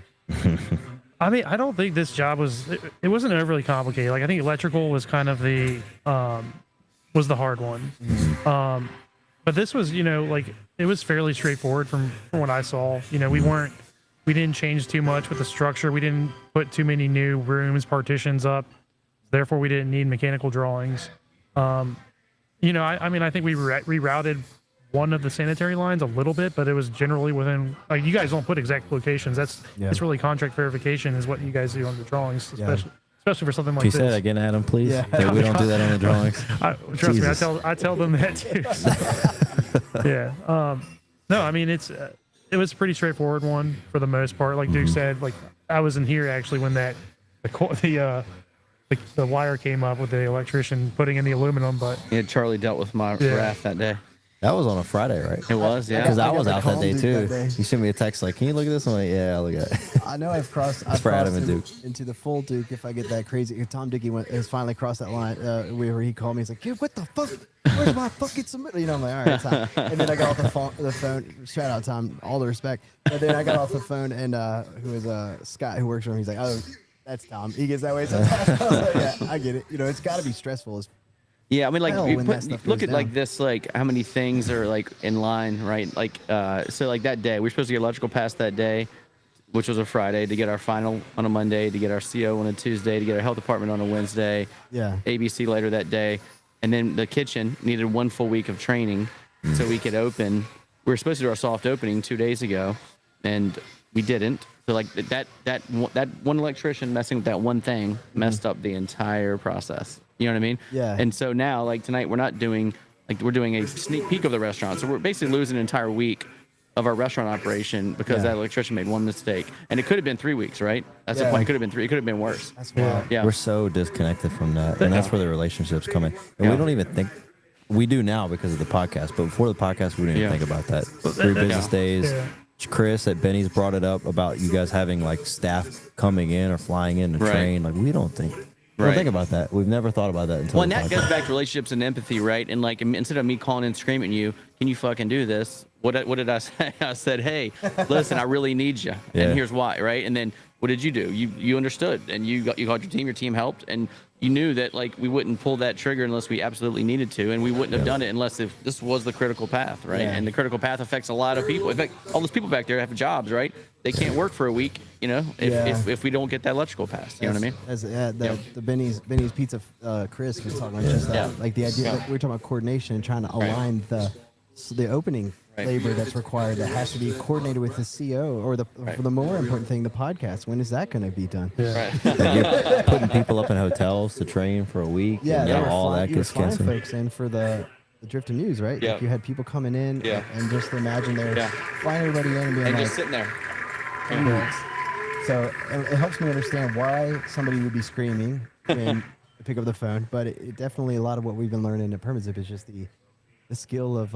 S4: I mean, I don't think this job it wasn't overly complicated. Like I think electrical was kind of was the hard one. But this was, like it was fairly straightforward from what I saw. We didn't change too much with the structure. We didn't put too many new rooms, partitions up. Therefore, we didn't need mechanical drawings. I mean, I think we rerouted one of the sanitary lines a little bit, but it was generally within. Like you guys don't put exact locations. It's really contract verification is what you guys do on the drawings, especially for something like
S2: Can you
S4: this.
S2: say that again, Adam, please?
S1: Yeah.
S2: That we don't do that on the drawings.
S4: Trust
S2: Jesus.
S4: me, I tell them that too. So. Yeah. No, I mean it was a pretty straightforward one for the most part. Like Duke said, like I was in here actually when the wire came up with the electrician putting in the aluminum, but
S3: Yeah, Charlie dealt with my wrath that day.
S2: That was on a Friday, right?
S3: It was, yeah.
S2: Because I
S1: I got
S2: was
S1: the
S2: out that
S1: call
S2: day
S1: Duke
S2: too.
S1: that day.
S2: You sent me a text like, "Can you look at this?" I'm like, "Yeah, I'll look at it."
S1: I know I've crossed
S2: for Adam and
S1: in-
S2: Duke.
S1: into the full Duke if I get that crazy. Tom Dickey has finally crossed that line where he called me. He's like, "Dude, what the fuck? Where's my fucking submit?" I'm like, "All right, Tom." And then I got off the phone. Shout out Tom, all the respect. But then I got off the phone and who was Scott who works for him. He's like, "Oh, that's Tom. He gets that way sometimes." I was like, "Yeah, I get it. It's got to be stressful as
S3: Yeah, I mean, like,
S1: hell
S3: you
S1: when that stuff
S3: look
S1: goes
S3: at like
S1: down.
S3: this, like how many things are like in line, right? Like, so like that day, we were supposed to get electrical pass that day, which was a Friday, to get our final on a Monday, to get our CO on a Tuesday, to get our health department on a Wednesday,
S1: Yeah.
S3: ABC later that day, and then the kitchen needed 1 full week of training so we could open. We were supposed to do our soft opening 2 days ago, and we didn't. So like that one electrician messing with that one thing messed up the entire process. You know what I mean?
S1: Yeah.
S3: And so now, like tonight, we're doing a sneak peek of the restaurant. So we're basically losing an entire week of our restaurant operation because that electrician made one mistake. And it could have been 3 weeks, right? That's the
S1: Yeah.
S3: point. It could have been 3. It could have been worse.
S1: that's wild.
S3: Yeah.
S2: We're so disconnected from that, and that's where the relationships come in. And we don't even think we do now because of the podcast. But before the podcast, we didn't even think about that. 3 business days.
S4: Yeah.
S2: Chris at Benny's brought it up about you guys having like staff coming in or flying in to
S3: Right.
S2: train. Like we don't think
S3: Right.
S2: think about that. We've never thought about that until
S3: Well, and
S2: the
S3: that goes
S2: podcast.
S3: back to relationships and empathy, right? And like instead of me calling and screaming at you, can you fucking do this? What did I say? I said, hey, listen, I really need you,
S2: Yeah.
S3: and here's why, right? And then what did you do? You understood, and you called your team. Your team helped, and you knew that like we wouldn't pull that trigger unless we absolutely needed to, and we wouldn't have done it unless if this was the critical path, right?
S1: Yeah.
S3: And the critical path affects a lot of people. In fact, all those people back there have jobs, right? They can't work for a week, if we don't get that electrical pass. You know what I mean?
S1: The Benny's Pizza Chris was talking about just that.
S3: Yeah.
S1: Like the idea, like we were talking about coordination and trying to align the opening labor that's required that has to be coordinated with the CO or for the more important thing, the podcast. When is that going to be done?
S4: yeah.
S2: Like you're putting people up in hotels to train for a week.
S1: Yeah,
S2: and
S1: they were
S2: all that
S1: you were
S2: gets
S1: flying
S2: canceled.
S1: folks in for the Drift and News, right?
S3: Yeah.
S1: Like you had people coming in
S3: Yeah.
S1: and just imagine they're
S3: Yeah.
S1: flying everybody in and being
S3: And
S1: like,
S3: just sitting there.
S1: so it helps me understand why somebody would be screaming when they pick up the phone. But it definitely a lot of what we've been learning at Permazip is just the skill of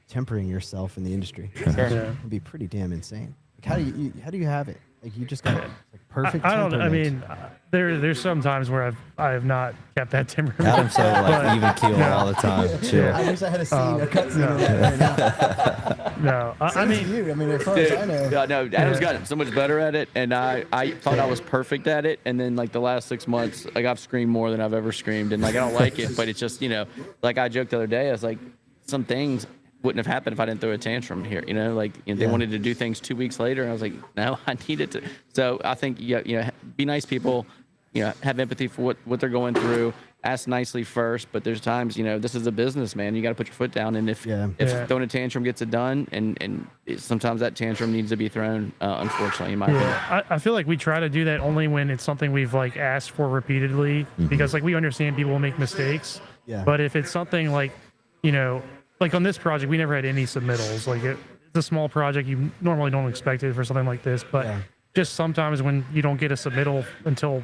S1: tempering yourself in the industry.
S4: Yeah.
S1: It'd be pretty damn insane. Like how do you have it? Like you just got like perfect.
S4: I don't. I
S1: temperament.
S4: mean, there's some times where I have not kept that temperament.
S2: Adam's so like even keel all the time. Chill.
S1: I wish I had a scene, a cut scene of that right now.
S4: No, I
S1: Same
S4: mean,
S1: as you. I mean, as far as I know.
S3: Yeah, no, Adam's gotten so much better at it, and I thought I was perfect at it, and then like the last 6 months, like I've screamed more than I've ever screamed, and like I don't like it, but it's just like I joked the other day, I was like, some things wouldn't have happened if I didn't throw a tantrum here, like they
S1: Yeah.
S3: wanted to do things 2 weeks later, and I was like, no, I needed to. So I think be nice people, have empathy for what they're going through. Ask nicely first, but there's times this is a business, man. You got to put your foot down, and if
S1: Yeah.
S3: throwing a tantrum gets it done, and sometimes that tantrum needs to be thrown. Unfortunately, in my opinion.
S4: yeah, I feel like we try to do that only when it's something we've like asked for repeatedly, because like we understand people will make mistakes.
S1: Yeah.
S4: But if it's something like, like on this project, we never had any submittals. Like it's a small project, you normally don't expect it for something like this, but
S1: Yeah.
S4: just sometimes when you don't get a submittal until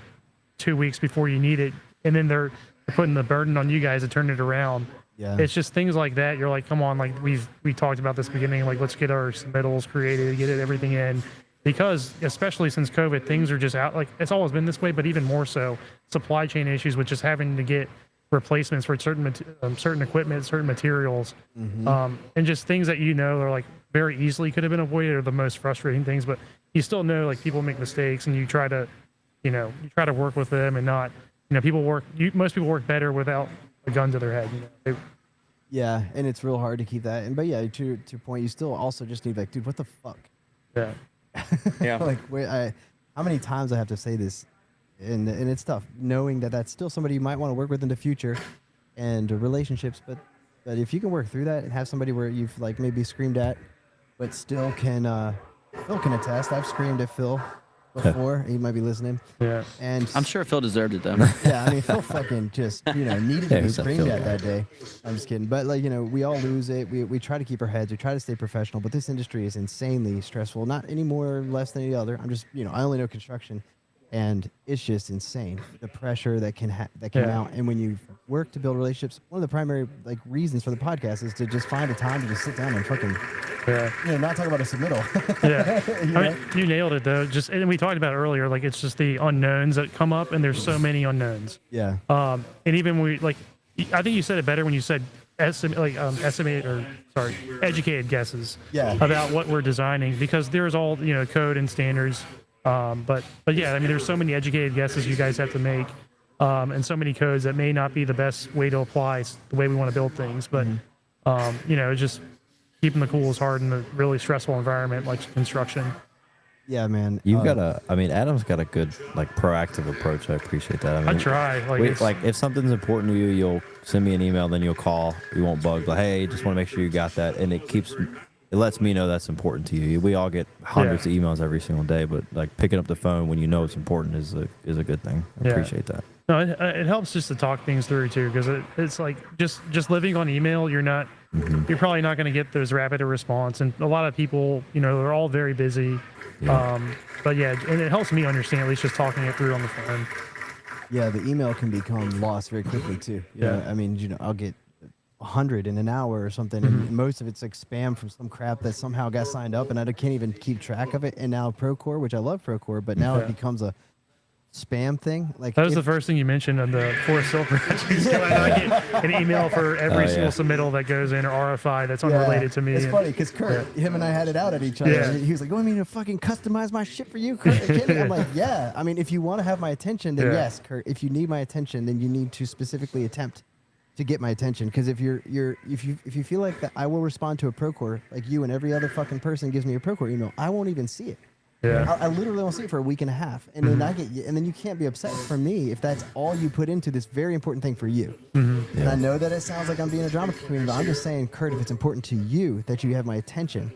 S4: 2 weeks before you need it, and then they're putting the burden on you guys to turn it around.
S1: Yeah.
S4: It's just things like that. You're like, come on, like we talked about this beginning, like let's get our submittals created, get everything in, because especially since COVID, things are just out. Like it's always been this way, but even more so, supply chain issues with just having to get replacements for certain equipment, certain materials, and just things that are like very easily could have been avoided are the most frustrating things. But you still know like people make mistakes, and you try to, you try to work with them and not, most people work better without a gun to their head.
S1: Yeah, and it's real hard to keep that. But yeah, to your point, you still also just need like, dude, what the fuck?
S4: Yeah.
S3: Yeah.
S1: Like, how many times I have to say this, and it's tough knowing that that's still somebody you might want to work with in the future, and relationships. But if you can work through that and have somebody where you've like maybe screamed at, but still can Phil can attest. I've screamed at Phil before. He might be listening.
S4: Yeah.
S1: And
S3: I'm sure Phil deserved it though.
S1: yeah, I mean, Phil fucking just, needed to be
S2: who's that
S1: screamed
S2: Phil
S1: at
S2: guy?
S1: that day. I'm just kidding. But, like, we all lose it. We try to keep our heads. We try to stay professional. But this industry is insanely stressful. Not any more or less than any other. I'm just, I only know construction. And it's just insane, the pressure that can
S4: Yeah.
S1: mount. And when you work to build relationships, one of the primary, like, reasons for the podcast is to just find a time to just sit down and fucking, not talk about a submittal.
S4: Yeah.
S1: You
S4: I
S1: know?
S4: mean, you nailed it though. And we talked about it earlier, like it's just the unknowns that come up, and there's so many unknowns.
S1: Yeah.
S4: And even I think you said it better when you said educated guesses
S1: Yeah.
S4: about what we're designing, because there's all, code and standards. But yeah, I mean, there's so many educated guesses you guys have to make, and so many codes that may not be the best way to apply the way we want to build things. But, just keeping the cool is hard in a really stressful environment like construction.
S1: Yeah, man.
S2: Adam's got a good, like, proactive approach. I appreciate that. I mean,
S4: I try.
S2: if something's important to you, you'll send me an email, then you'll call. You won't bug. Like, hey, just want to make sure you got that. And it lets me know that's important to you. We all get hundreds of emails every single day, but, like, picking up the phone when you know it's important is a good thing. I appreciate that.
S4: No, it helps just to talk things through too, because it's like just living on email, you're probably not going to get those rapid a response, and a lot of people, they're all very busy.
S2: Yeah.
S4: But yeah, and it helps me understand, at least just talking it through on the phone.
S1: Yeah, the email can become lost very quickly too.
S4: Yeah.
S1: I mean, I'll get 100 in an hour or something, and most of it's like spam from some crap that somehow got signed up, and I can't even keep track of it. And now Procore, which I love Procore, but now it becomes a spam thing. Like,
S4: That was the first thing you mentioned on the Forest Hill project. I get an email for every single submittal that goes in, or RFI that's unrelated to me.
S1: It's funny because Kurt, him and I had it out at each other.
S4: Yeah.
S1: He was like, "You want me to fucking customize my shit for you, Kurt?" I'm like, "Yeah." I mean, if you want to have my attention, then yes, Kurt. If you need my attention, then you need to specifically attempt to get my attention. Because if you feel like that, I will respond to a Procore like you and every other fucking person gives me a Procore email. I won't even see it.
S4: Yeah.
S1: I literally won't see it for a week and a half, and then and then you can't be upset for me if that's all you put into this very important thing for you. And I know that it sounds like I'm being a drama queen, but I'm just saying, Kurt, if it's important to you that you have my attention,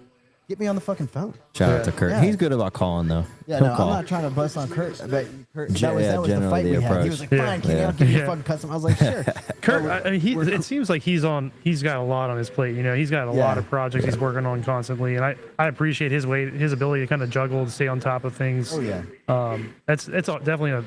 S1: get me on the fucking phone.
S2: Shout out to Kurt.
S1: Yeah.
S2: He's good about calling, though.
S1: Yeah,
S2: He'll
S1: no,
S2: call.
S1: I'm not trying to bust on Kurt, but Kurt,
S2: Yeah,
S1: that was the
S2: generally
S1: fight
S2: the
S1: we had. He
S2: approach.
S1: was like, "Fine, Kenny, I'll give you a fucking custom." I was like, "Sure."
S4: Kurt, I mean, it seems like he's got a lot on his plate. He's got a lot of projects he's working on constantly, and I appreciate his ability to kind of juggle and stay on top of things.
S1: Oh yeah.
S4: That's definitely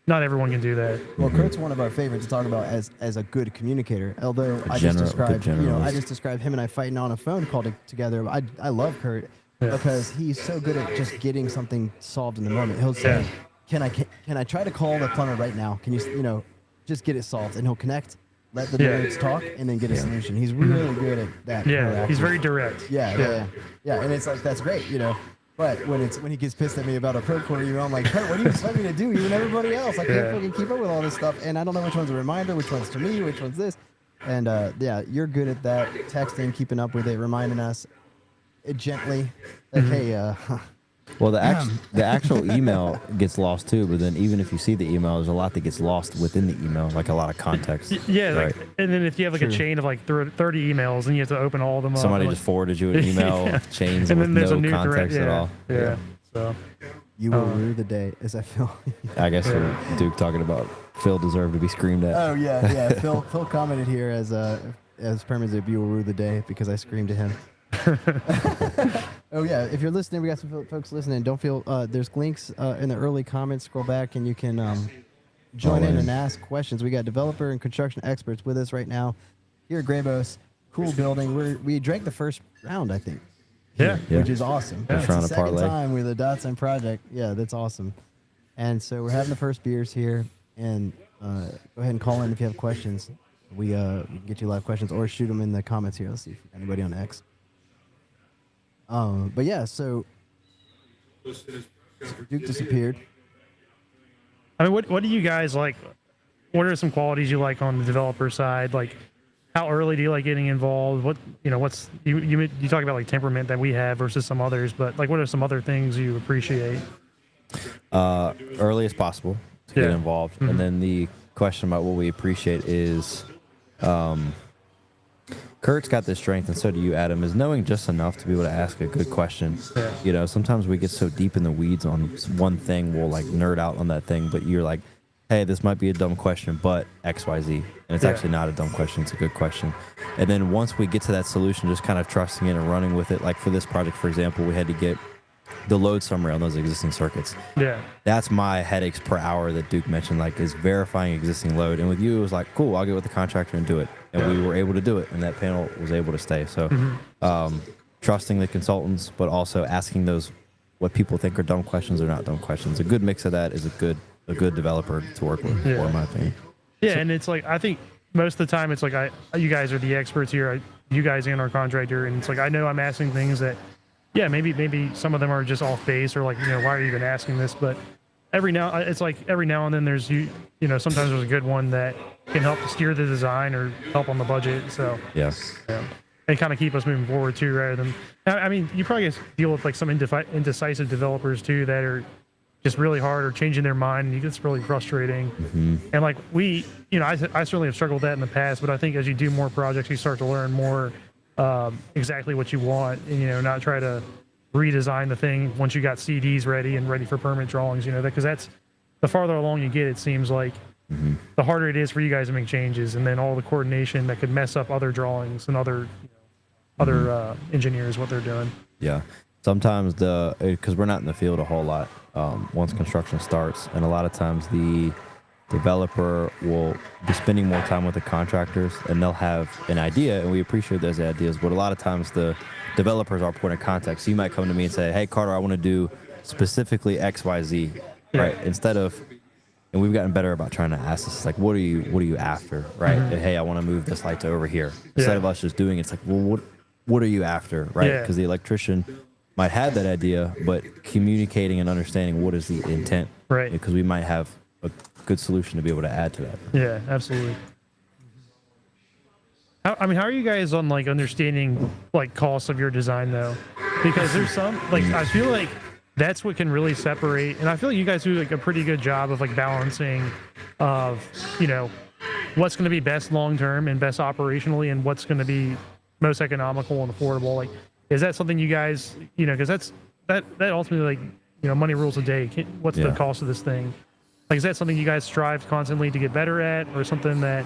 S4: not everyone can do that.
S1: Well, Kurt's one of our favorites to talk about as a good communicator. Although I
S2: good
S1: just described him and I fighting on a phone call together. I love Kurt because he's so good at just getting something solved in the moment. He'll say, "Can I try to call the plumber right now? Can you just get it solved?" And he'll connect, let the nerds talk, and then get a solution. He's really good at that.
S4: Yeah, he's very direct.
S1: Yeah, and it's like that's great, But when he gets pissed at me about a Procore email, I'm like, "Kurt, what do you expect me to do? You and everybody else, I can't fucking keep up with all this stuff, and I don't know which one's a reminder, which one's to me, which one's this." And you're good at that, texting, keeping up with it, reminding us gently, like, "Hey,
S2: Well, the actual email gets lost too, but then even if you see the email, there's a lot that gets lost within the email, like a lot of context.
S4: Yeah,
S2: right.
S4: And then if you have like a chain of like 30 emails, and you have to open all of them
S2: Somebody
S4: up.
S2: just forwarded you an email, chains
S4: and
S2: with
S4: then there's
S2: no
S4: a new
S2: context
S4: thread.
S2: at all.
S4: Yeah. So
S1: you will rue the day," as I feel.
S2: I guess Duke talking about Phil deserved to be screamed at.
S1: Oh yeah. Phil commented here as Perman's "You will rue the day" because I screamed at him. Oh yeah, if you're listening, we got some folks listening. Don't feel there's links in the early comments. Scroll back and you can join in and ask questions. We got developer and construction experts with us right now here at Graybos. Cool building. We drank the first round, I think.
S4: Yeah.
S1: Which is awesome.
S2: First
S1: It's
S2: round
S1: the
S2: of
S1: second
S2: parlay.
S1: time with the Dotson project. Yeah, that's awesome. And so we're having the first beers here, and go ahead and call in if you have questions. We can get you live questions or shoot them in the comments here. Let's see if anybody on X. But yeah, so Duke disappeared.
S4: I mean, what do you guys like? What are some qualities you like on the developer side? Like, how early do you like getting involved? What's you talk about like temperament that we have versus some others, but like, what are some other things you appreciate?
S2: Early as possible to get
S4: Yeah.
S2: involved. And then the question about what we appreciate is Kurt's got this strength, and so do you, Adam, is knowing just enough to be able to ask a good question.
S4: Yeah.
S2: You know, sometimes we get so deep in the weeds on one thing, we'll like nerd out on that thing, but you're like, hey, this might be a dumb question, but XYZ. And it's
S4: Yeah.
S2: actually not a dumb question, it's a good question. And then once we get to that solution, just kind of trusting it and running with it. Like for this project, for example, we had to get the load summary on those existing circuits.
S4: Yeah.
S2: That's my headaches per hour that Duke mentioned, like, is verifying existing load. And with you, it was like, cool, I'll get with the contractor and do it. And we were able to do it, and that panel was able to stay. So trusting the consultants, but also asking those what people think are dumb questions or not dumb questions. A good mix of that is a good developer to work with,
S4: Yeah.
S2: in my opinion.
S4: Yeah, and it's like, I think most of the time it's like you guys are the experts here, you guys and our contractor, and it's like I know I'm asking things that, yeah, maybe some of them are just off base or like, why are you even asking this? But every now and then there's sometimes there's a good one that can help steer the design or help on the budget. So
S2: Yeah.
S4: and kind of keep us moving forward too, rather than, I mean, you probably deal with like some indecisive developers too that are just really hard or changing their mind, and it's really frustrating. And like I certainly have struggled with that in the past, but I think as you do more projects, you start to learn more exactly what you want, and not try to redesign the thing once you got CDs ready and ready for permit drawings, because that's the farther along you get, it seems like the harder it is for you guys to make changes, and then all the coordination that could mess up other drawings and other engineers, what they're doing.
S2: Yeah. Sometimes because we're not in the field a whole lot once construction starts, and a lot of times the developer will be spending more time with the contractors, and they'll have an idea, and we appreciate those ideas, but a lot of times the developers are point of contact. So you might come to me and say, hey, Carter, I want to do specifically XYZ, right? Instead of, and we've gotten better about trying to ask this, like, what are you after, right? And, hey, I want to move this light to over here. Instead of us just doing it, it's like, well, what are you after, right?
S4: Yeah.
S2: Because the electrician might have that idea, but communicating and understanding what is the intent,
S4: Right.
S2: Because we might have a good solution to be able to add to that.
S4: Yeah, absolutely. How are you guys on like understanding like costs of your design though? Because there's some like, I feel like that's what can really separate, and I feel like you guys do like a pretty good job of like balancing of what's going to be best long term and best operationally, and what's going to be most economical and affordable. Like, is that something you guys because that ultimately, like, money rules the day. What's the
S2: Yeah.
S4: cost of this thing? Like, is that something you guys strive constantly to get better at, or something that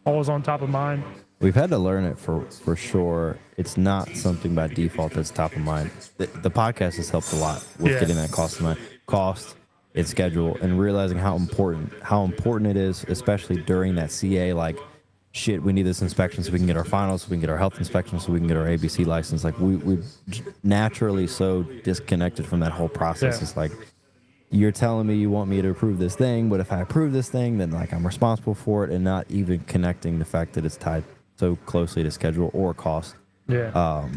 S4: always on top of mind?
S2: We've had to learn it for sure. It's not something by default that's top of mind. The podcast has helped a lot with
S4: Yeah.
S2: getting that cost in mind. Cost, its schedule, and realizing how important it is, especially during that CA. Like, shit, we need this inspection so we can get our finals, so we can get our health inspection, so we can get our ABC license. Like, we naturally so disconnected from that whole process.
S4: Yeah.
S2: It's like, you're telling me you want me to approve this thing, but if I approve this thing, then like I'm responsible for it, and not even connecting the fact that it's tied so closely to schedule or cost.
S4: Yeah.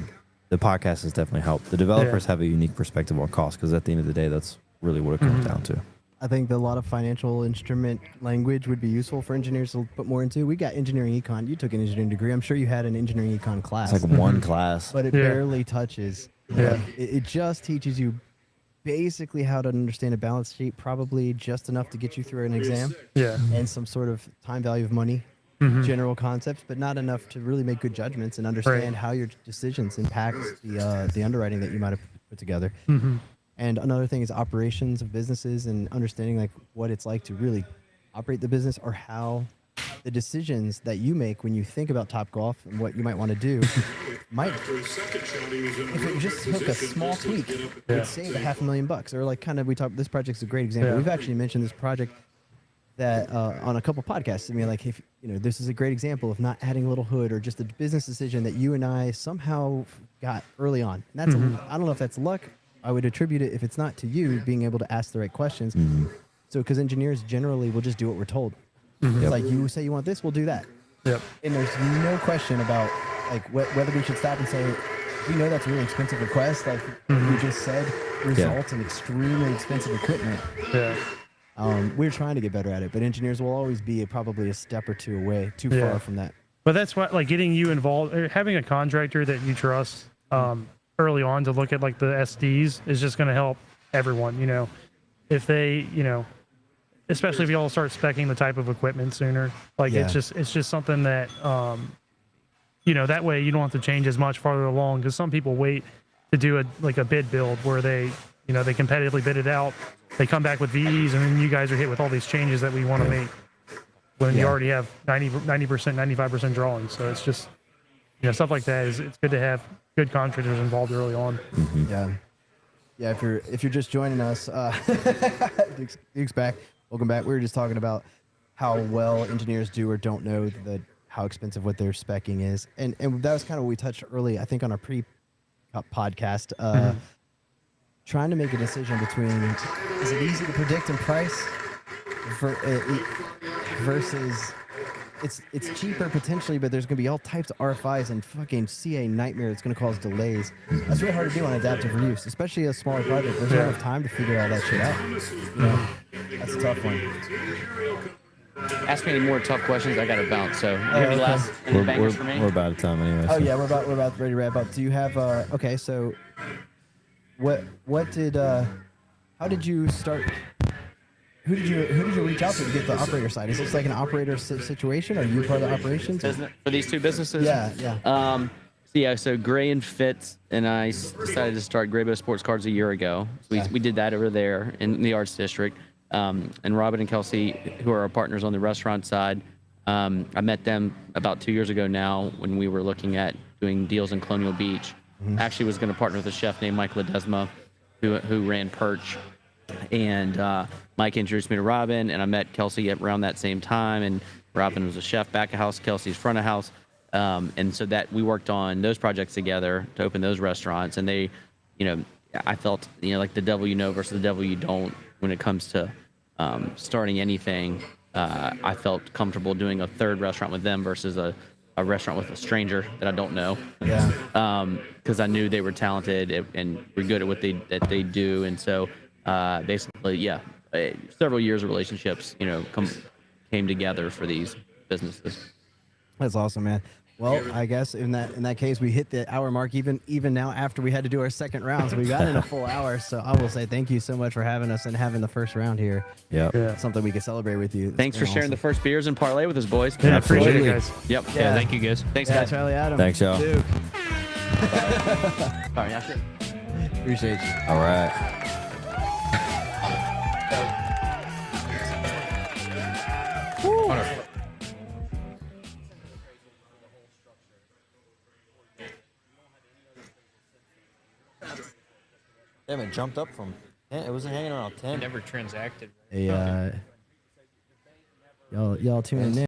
S2: The podcast has definitely helped. The developers have a unique perspective on cost, because at the end of the day, that's really what it comes down to.
S1: I think that a lot of financial instrument language would be useful for engineers to put more into. We got engineering econ. You took an engineering degree. I'm sure you had an engineering econ class.
S2: It's like one class.
S1: but it
S4: Yeah.
S1: barely touches.
S4: Yeah.
S1: Like, it just teaches you basically how to understand a balance sheet, probably just enough to get you through an exam,
S4: Yeah.
S1: and some sort of time value of money, general concepts, but not enough to really make good judgments and understand how your decisions impact the underwriting that you might have put together. And another thing is operations of businesses, and understanding like what it's like to really operate the business, or how the decisions that you make when you think about Topgolf and what you might want to do might, if it just took a small tweak, would save $500,000. Or like, kind of, this project's a great example.
S4: Yeah.
S1: We've actually mentioned this project that on a couple podcasts. I mean, like, if this is a great example of not adding a little hood, or just a business decision that you and I somehow got early on. And that's I don't know if that's luck. I would attribute it, if it's not, to you being able to ask the right questions. So, because engineers generally will just do what we're told. It's like, you say you want this, we'll do that.
S4: Yep.
S1: And there's no question about like whether we should stop and say, we know that's a really expensive request. Like you just said, results in extremely expensive equipment.
S4: Yeah.
S1: We're trying to get better at it, but engineers will always be probably a step or two away, too
S4: Yeah.
S1: far from that.
S4: But that's what, like, getting you involved, or having a contractor that you trust early on to look at like the SDs is just going to help everyone. You know, if they, you know, especially if you all start speccing the type of equipment sooner, like
S1: Yeah.
S4: it's just something that you know, that way you don't have to change as much farther along, because some people wait to do a bid build where they, you know, they competitively bid it out, they come back with VEs, and then you guys are hit with all these changes that we want to make when you already have 90%, 95% drawings. So it's just, you know, stuff like that it's good to have good contractors involved early on.
S1: Yeah. Yeah, if you're just joining us, Duke's back. Welcome back. We were just talking about how well engineers do or don't know how expensive what their specking is. And that was kind of what we touched early, I think, on our pre-podcast. Trying to make a decision between, is it easy to predict in price versus it's cheaper potentially, but there's going to be all types of RFIs and fucking CA nightmare that's going to cause delays. That's really hard to do on adaptive reuse, especially a smaller project. There's not enough time to figure all that shit out. You know, that's a tough one.
S3: Ask me any more tough questions. I got to bounce. So, you have any last any bangers for me?
S2: We're about out of time anyway.
S1: Oh
S2: so.
S1: yeah, we're about ready to wrap up. Do you have okay? So, what did how did you start? Who did you reach out to get the operator side? Is this like an operator situation? Are you part of the operations?
S3: For these two businesses?
S1: Yeah.
S3: So Gray and Fitz and I decided to start Graybo Sports Cards a year ago. So we did that over there in the Arts District. And Robin and Kelsey, who are our partners on the restaurant side, I met them about 2 years ago now when we were looking at doing deals in Colonial Beach. Actually was going to partner with a chef named Mike Ledesma, who ran Perch. And Mike introduced me to Robin, and I met Kelsey around that same time. And Robin was a chef back of house, Kelsey's front of house. And so that we worked on those projects together to open those restaurants. And they, you know, I felt, you know, like the devil you know versus the devil you don't when it comes to starting anything. I felt comfortable doing a third restaurant with them versus a restaurant with a stranger that I don't know.
S1: Yeah.
S3: Because I knew they were talented and were good at what they do. And so basically, several years of relationships, you know, came together for these businesses.
S1: That's awesome, man. Well, I guess in that case, we hit the hour mark even now after we had to do our second round. So we got in a full hour. So I will say thank you so much for having us and having the first round here.
S2: Yeah.
S1: Something we can celebrate with you.
S3: Thanks for sharing the first beers and parlay with us, boys.
S4: Yeah, appreciate it,
S2: Absolutely.
S4: guys.
S3: Yep.
S6: Yeah, thank you guys.
S3: Thanks,
S1: Yeah,
S3: guys.
S1: Charlie Adam.
S2: Thanks, y'all.
S1: Duke.
S3: Sorry, after.
S1: Appreciate you.
S2: All right. Damn, it jumped up from 10. It wasn't hanging around 10.
S6: Never transacted.
S1: Hey, y'all tuning in.